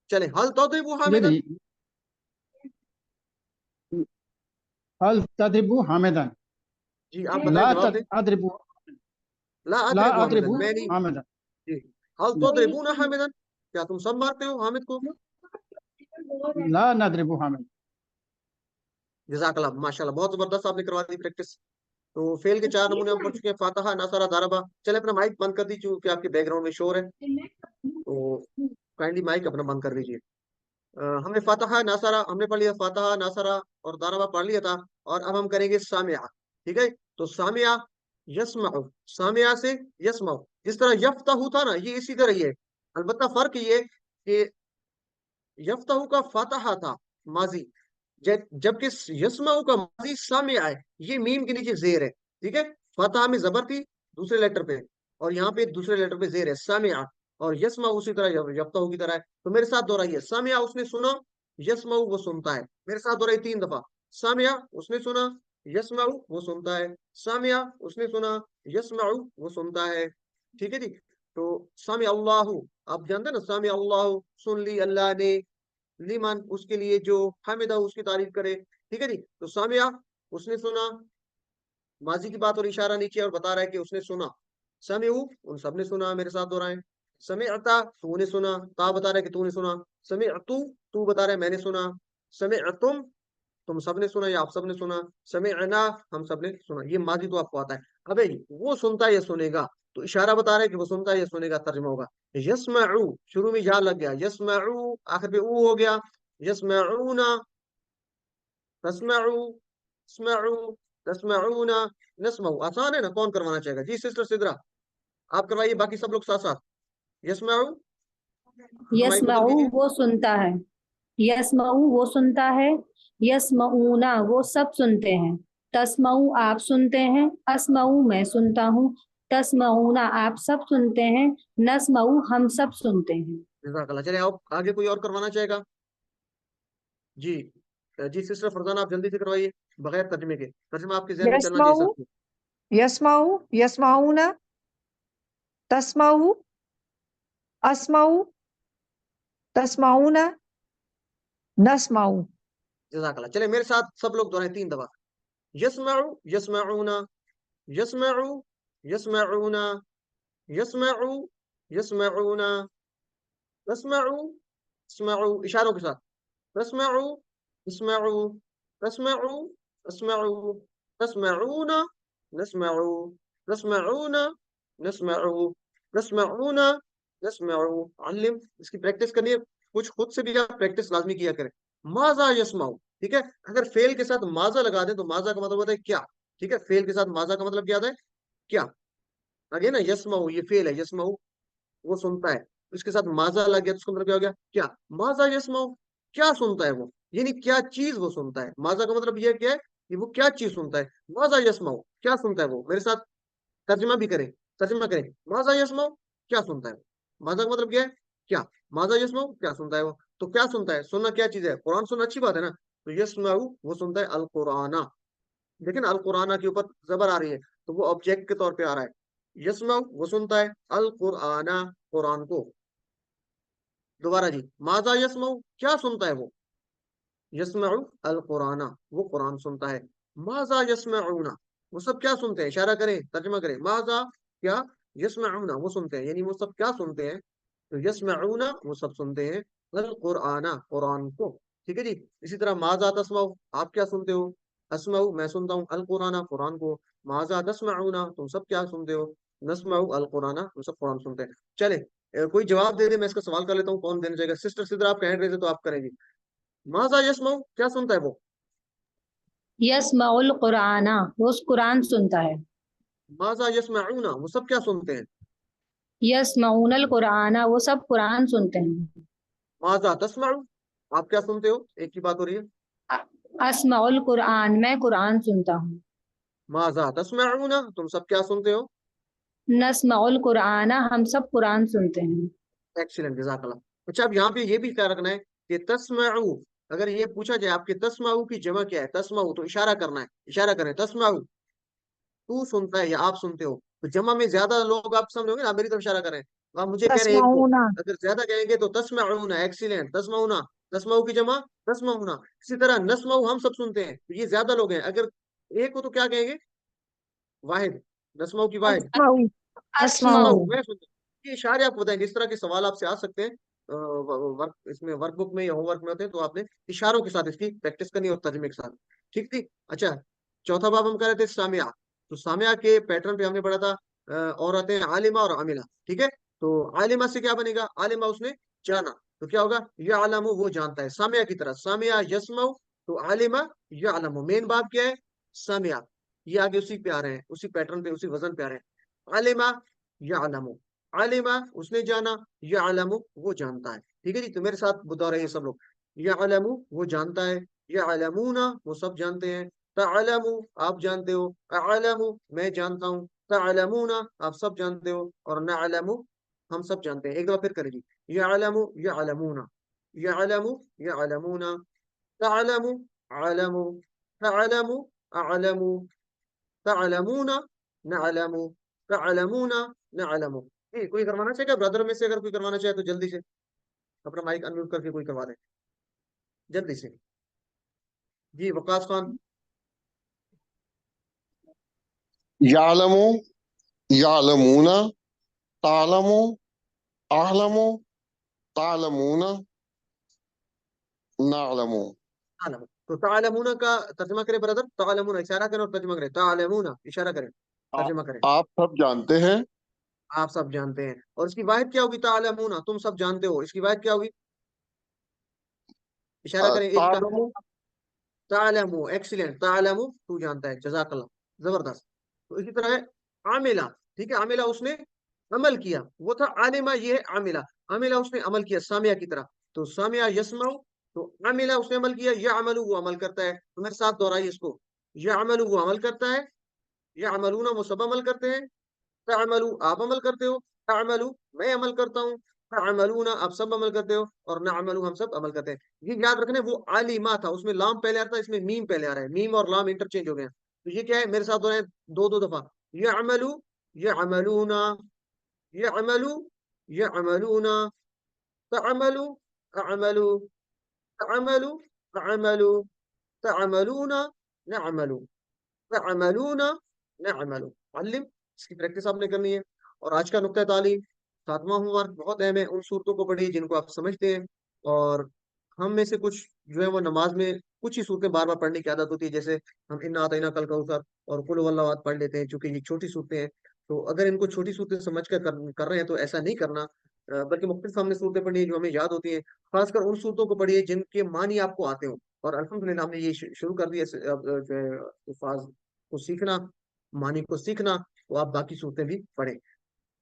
चले हल तदरिबू जी हामिदन। जी, हल तदरिबू हामिदन, जी आप बताएं, ला जवाब दें। अदरिबू, ला ला अदरिबू हामिदन, अदरिबू मैं नहीं। हामिदन। जी हल तदरिबूना हामिदन, क्या तुम सब मारते हो हामिद को? ला नदरिबू हामिदन। जज़ाकल्लाह, माशाल्लाह, बहुत जबरदस्त आपने करवा दी प्रैक्टिस। तो फेल के 4 नमूने हम पढ़ चुके हैं, फातहा, नसरा, दरबा। चले अपना माइक बंद कर दीजिए क्योंकि आपके बैकग्राउंड में शोर है, तो काइंडली माइक अपना बंद कर दीजिए। हमने फातहा, नसरा हमने पढ़ लिया, फातहा, नसरा और दरबा पढ़ लिया था, और अब हम करेंगे सामिया। ठीक है, तो सामिया, यस्माउ, सामिया से यस्माउ, जिस तरह यफ्ताहु था ना, ये इसी तरह ही है। अलबत्ता फर्क ये कि यफ्ताहु का फातहा था माजी, जबकि यस्माउ का माजी सामिया है। ये मीम के नीचे जेर है, ठीक है। फतहा में जबर थी दूसरे लेटर पे, और यहाँ पे दूसरे लेटर पे जेर है, सामिया। और यस्मा उसी तरह यफ्ताहु की तरह है। तो मेरे साथ दोहराइए, सामिया उसने सुना, यस्माउ वो सुनता है। मेरे साथ दोहराइए 3 दफा, सामिया उसने सुना, यस्माउ वो सुनता है, सामिया उसने सुना, यस्माउ वो सुनता है। ठीक है जी। तो सामिया अल्लाहु, आप जानते हैं ना, सामिया अल्लाहु, सुन ली अल्लाह ने, लिमन उसके लिए जो, हमिदा उसकी तारीफ करे। ठीक है जी। तो सामिया उसने सुना, माजी की बात और इशारा नहीं किया और बता रहा है कि उसने सुना। समिउ उन सबने सुना, मेरे साथ दोहराएं। समिअता तूने सुना, ता बता रहा है कि तूने सुना। समिअतु तू बता रहा है मैंने सुना। समिअतुम तुम सबने सुना या आप सबने सुना। समिअना हम सबने सुना। ये माजी तो आपको आता है। अबे वो सुनता है या सुनेगा, तो इशारा बता रहा है कि वो सुनता है या सुनेगा, तर्जुमा होगा यस्मउ, शुरू में या लग गया, यस्मउ आखिर पे ऊ हो गया, यस्मऊना, तस्मउ, स्मउ, तस्मऊना, नस्मउ। आसान है ना, कौन करवाना चाहेगा जी? सिस्टर सिद्रा आप करवाइए, बाकी सब लोग साथ साथ। यस्मउ, माइक को बंद यस्माऊ कीजिए। वो सुनता है, यस्माऊ वो सुनता है, यस्माऊना वो सब सुनते हैं, तस्माऊ आप सुनते हैं, अस्माऊ मैं सुनता हूँ, तस्माऊना आप सब सुनते हैं, नस्माऊ हम सब सुनते हैं। जज़ाकल्लाह। चलिए आओ आगे, कोई और करवाना चाहेगा जी? जी सिस्टर फरजाना, आप जल्दी से करवाइए, बगैर तर्जमे के। तर्जमा आपके जहन में चलना चाहिए यस्माऊ, सबको। यस्माऊ, यस्माऊना, तस्माऊ, अस्माऊ, तस्माऊना, नस्माऊ। जज़ाकल्लाह। चलिए मेरे साथ सब लोग दोहराएं 3 दफा, यस्मउ, यस्मऊना, यस्मउ, यस्मऊना, यस्मउ, यस्मऊना, तस्मउ, तस्मउ इशारों के साथ, तस्मउ, तस्मउ, तस्मउ, तस्मउ, तस्मऊना, नस्मउ, तस्मऊना, नस्मउ, तस्मऊना, नस्मउ। अल्लिम, इसकी प्रैक्टिस करनी है, कुछ खुद से भी आप प्रैक्टिस लाजमी किया करें। माजा यस्माउ, ठीक है। अगर फेल के साथ माजा लगा दें तो माजा का मतलब होता है क्या, ठीक है। फेल के साथ माजा का मतलब क्या होता है, क्या। आगे ना यस्माउ, ये फेल है, यस्माउ वो सुनता है, उसके साथ माजा लग गया तो उसका मतलब क्या हो गया, क्या। माजा यस्माउ, क्या सुनता है वो, यानी क्या चीज वो सुनता है। माजा का मतलब ये क्या है कि वो क्या चीज सुनता है। माजा यस्माउ, क्या सुनता है वो। मेरे साथ तर्जमा भी करें, तर्जमा करें, माजा यस्माउ, क्या सुनता है वो। माजा का मतलब क्या है, क्या। माजा यस्माउ, क्या सुनता है वो। तो क्या सुनता है, सुनना क्या चीज है, कुरान सुनना अच्छी बात है ना। तो यस्माउ वो सुनता है अल कुराना, लेकिन अल कुराना के ऊपर जबर आ रही है, तो वो ऑब्जेक्ट के तौर पे आ रहा है। यस्माउ वो सुनता है अल कुराना, कुरान को। दोबारा जी, माजा यस्माउ, क्या सुनता है वो। यस्माउ अल कुराना, वो कुरान सुनता है। माजा यस्माउना, वो सब क्या सुनते हैं, इशारा करें, तर्जुमा करें। माजा क्या, यस्माउना वो सुनते हैं, यानी वो सब क्या सुनते हैं। तो यस्माउना वो सब सुनते हैं अल कुराना, कुरान को। ठीक है जी। इसी तरह माजा तस्माउ, आप क्या सुनते हो। अस्माउ मैं सुनता हूँ, अल कुराना कुरान को। माजा तस्माउना तुम सब क्या सुनते हो। नस्माउ अल कुराना तुम सब कुरान सुनते हैं। चले कोई जवाब दे दे, मैं इसका सवाल कर लेता हूँ, कौन देना चाहेगा। सिस्टर सिद्रा आप कह रहे थे तो आप करेंगे। माजा यस्माउ, क्या सुनता है वो। यस्माउल कुराना वो कुरान सुनता है, माजा यस्माउना वो सब क्या सुनते हैं। यस्माउनल कुराना वो सब कुरान सुनते हैं, माजा तस्माउ, आप क्या सुनते हो, एक ही बात हो रही है। अस्माउल कुरान मैं कुरान सुनता हूँ, माजा तस्माउना तुम सब क्या सुनते हो। नस्माउल कुराना हम सब कुरान सुनते हैं। एक्सीलेंट, जज़ाकल्लाह। अच्छा अब यहाँ पे ये भी ख्याल रखना है कि तस्माउ, अगर ये पूछा जाए आपके तस्माउ की जमा क्या है, तस्माउ तो इशारा करना है, इशारा करें, तस्माउ तू सुनता है या आप सुनते हो। तो जमा में ज्यादा लोग आप सामने होंगे ना, आप मेरी तरफ इशारा करें। आप मुझे कह रहे हैं एक को, तस्माऊना, अगर ज्यादा कहेंगे तो तस्माउना, एक्सीलेंट, तस्माउना, तस्माउ की जमा तस्माउना। इसी तरह नस्माउ हम सब सुनते हैं, तो ये ज्यादा लोग हैं। अगर एक हो तो क्या कहेंगे, वाहिद, नस्माउ की वाहिद। अस्माऊ, अस्माऊ। अस्माउ मैं सुनता हूं। ये इशारे आपको बताएंगे, इस तरह के सवाल आपसे आ सकते हैं वर्क, इसमें वर्कबुक में या होमवर्क में होते हैं, तो आपने इशारों के साथ इसकी प्रैक्टिस करनी और तर्जमे के साथ। ठीक थी। अच्छा चौथा बाब हम कर रहे थे सामिया, तो सामिया के पैटर्न पे हमने पढ़ा था औरतें आलिमा और आमिला, ठीक है। तो आलिमा से क्या बनेगा, आलिमा उसने जाना, तो क्या होगा, यअलमु वो जानता है, सामिया की तरह, सामिया यस्मउ, तो आलिमा यअलमु, मेन बाब क्या है, सामिया, ये आगे उसी पे आ रहे हैं, उसी पैटर्न पे, उसी वजन पे आ रहे हैं। आलिमा यअलमु, आलिमा उसने जाना, यअलमु वो जानता है, ठीक है जी। तो मेरे साथ बता रहे हैं सब लोग, यअलमु वो जानता है, यअलमूना वो सब जानते हैं, तअलमु आप जानते हो, अअलमु मैं जानता हूँ, तअलमूना आप सब जानते हो, और नअलमु हम सब जानते हैं। एक दफा फिर करेंगे, यअलमु यअलमूना, यअलमु यअलमूना, तअलमु अअलमु, तअलमु अअलमु, तअलमूना नअलमु, तअलमूना नअलमु। कोई करवाना चाहेगा ब्रदर में से, अगर कोई करवाना चाहे तो जल्दी से अपना माइक अनम्यूट करके कोई करवा दे जल्दी से। जी वकास खान। यालमु यालमूना, तालमु आलमु, तालमूना, नालमु। तालमु, तो तालमूना का तर्जमा करें ब्रदर, तालमूना इशारा करें और तर्जमा करें, तालमूना इशारा करें, तर्जमा करें। आप सब जानते हैं। आप सब जानते हैं, और इसकी वाहिद क्या होगी, तालमूना तुम सब जानते हो, इसकी वाहिद क्या होगी, इशारा करें एक का, तालमु तालमु, एक्सीलेंट, तालमु तू जानता है, जजाकल्लाह, जबरदस्त। तो इसी तरह है आमिला, ठीक है, आमिला उसने अमल किया, वो था आलिमा, ये है आमिला, आमिला उसने अमल किया सामिया की तरह, तो सामिया यस्माउ, तो आमिला उसने अमल किया, या अमलू वो अमल करता है, तो मेरे साथ दोहराइए इसको, या अमलू वो अमल करता है, या अमलूना वो सब अमल करते हैं, तअमलू आप अमल करते हो, तअमलू मैं अमल करता हूँ, तअमलूना आप सब अमल करते हो, और नअमलू हम सब अमल करते हैं। ये याद रखना, वो आलिमा था, उसमें लाम पहले आ रहा था, इसमें मीम पहले आ रहा है, मीम और लाम इंटरचेंज हो गए हैं। तो ये क्या है, मेरे साथ हो रहे हैं दो दो दफा, यअमलू यअमलूना, यअमलू यअमलूना, तअमलू अअमलू, तअमलू अअमलू, तअमलूना नअमलू, तअमलूना नअमलू। मालिम इसकी प्रैक्टिस आपने करनी है। और आज का नुक्ता तालीम, सातवां होमवर्क बहुत अहम है, उन सूरतों को पढ़िए जिनको आप समझते हैं, और हम में से कुछ जो है वो नमाज में कुछ ही सूरतें बार बार पढ़ने की आदत होती है, जैसे हम इन्ना आतैना कल कौसर और कुल हुवल्लाहु अहद पढ़ लेते हैं, क्योंकि ये छोटी सूरतें हैं। तो अगर इनको छोटी सूरतें समझ कर रहे हैं तो ऐसा नहीं करना, बल्कि मुख्तलिफ हमने सूरतें पढ़ी हैं जो हमें याद होती हैं, खासकर उन सूरतों को पढ़िए जिनके मानी आपको आते हो। और अल्हम्दुलिल्लाह हमने ये शुरू कर दिया जो है अल्फाज को सीखना, मानी को सीखना, तो आप बाकी सूरतें भी पढ़ें।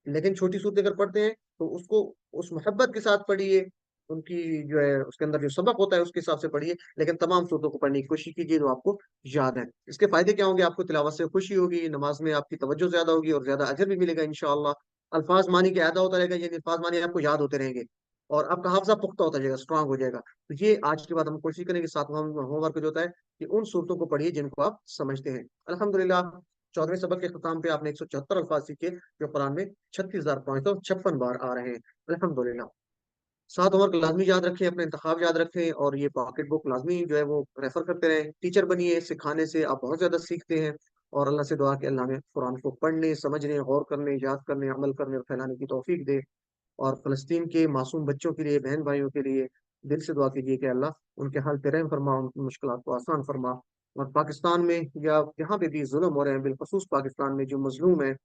लेकिन छोटी सूरतें अगर पढ़ते हैं तो उसको उस मोहब्बत के साथ पढ़िए, उनकी जो है उसके अंदर जो सबक होता है उसके हिसाब से पढ़िए, लेकिन तमाम सूरतों को पढ़ने की कोशिश कीजिए जो आपको याद है। इसके फायदे क्या होंगे, आपको तिलावत से खुशी होगी, नमाज में आपकी तवज्जो ज्यादा होगी और ज्यादा अजर भी मिलेगा इंशाअल्लाह। अल्फाज मानी के अदा होता रहेगा, यानी अल्फाज मानी आपको याद होते रहेंगे, और आपका हाफजा पुख्ता होता जाएगा, स्ट्रांग हो जाएगा। तो ये आज के बाद हम कोशिश करेंगे, सातवां होमवर्क जो होता है कि उन सूरतों को पढ़िए जिनको आप समझते हैं। अल्हम्दुलिल्लाह 14वें सबक के अख्ताम पे आपने 174 अल्फाज सीखे जो कुरान में 36,556 बार आ रहे हैं, अल्हम्दुलिल्लाह। 7 होमवर्क लाजमी याद रखें, अपने इंतखाब याद रखें, और ये पॉकेट बुक लाजमी जो है वो रेफर करते रहें। टीचर बनिए, सिखाने से आप बहुत ज्यादा सीखते हैं, और अल्लाह से दुआ कि अल्लाह हमें कुरान को पढ़ने, समझने, गौर करने, याद करने, अमल करने और फैलाने की तौफीक दे। और फ़लस्तीन के मासूम बच्चों के लिए, बहन भाइयों के लिए दिल से दुआ कीजिए कि अल्लाह उनके हाल पे रहम फरमा, उनकी मुश्किलात को आसान फरमा। और पाकिस्तान में या जहाँ पे भी जुल्म हो रहे हैं, बिलखसूस पाकिस्तान में जो मजलूम है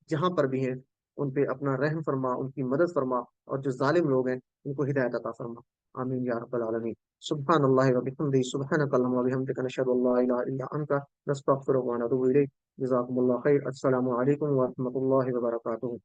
जहाँ पर भी हैं, उन पे अपना रहम फरमा, उनकी मदद फरमा, और जो जालिम लोग हैं उनको हिदायत अता फरमा। आमीन या रब्बल आलमीन। सुब्हानल्लाहि व बिहम्दिही, सुब्हानकल्लाहुम्मा व बिहम्दिका, नशहदु अल्ला इलाहा इल्ला अंता, नस्तगफिरुका व नतूबु इलैक। जज़ाकुमुल्लाहु खैर। अस्सलामु अलैकुम व रहमतुल्लाहि व बरकातुहू।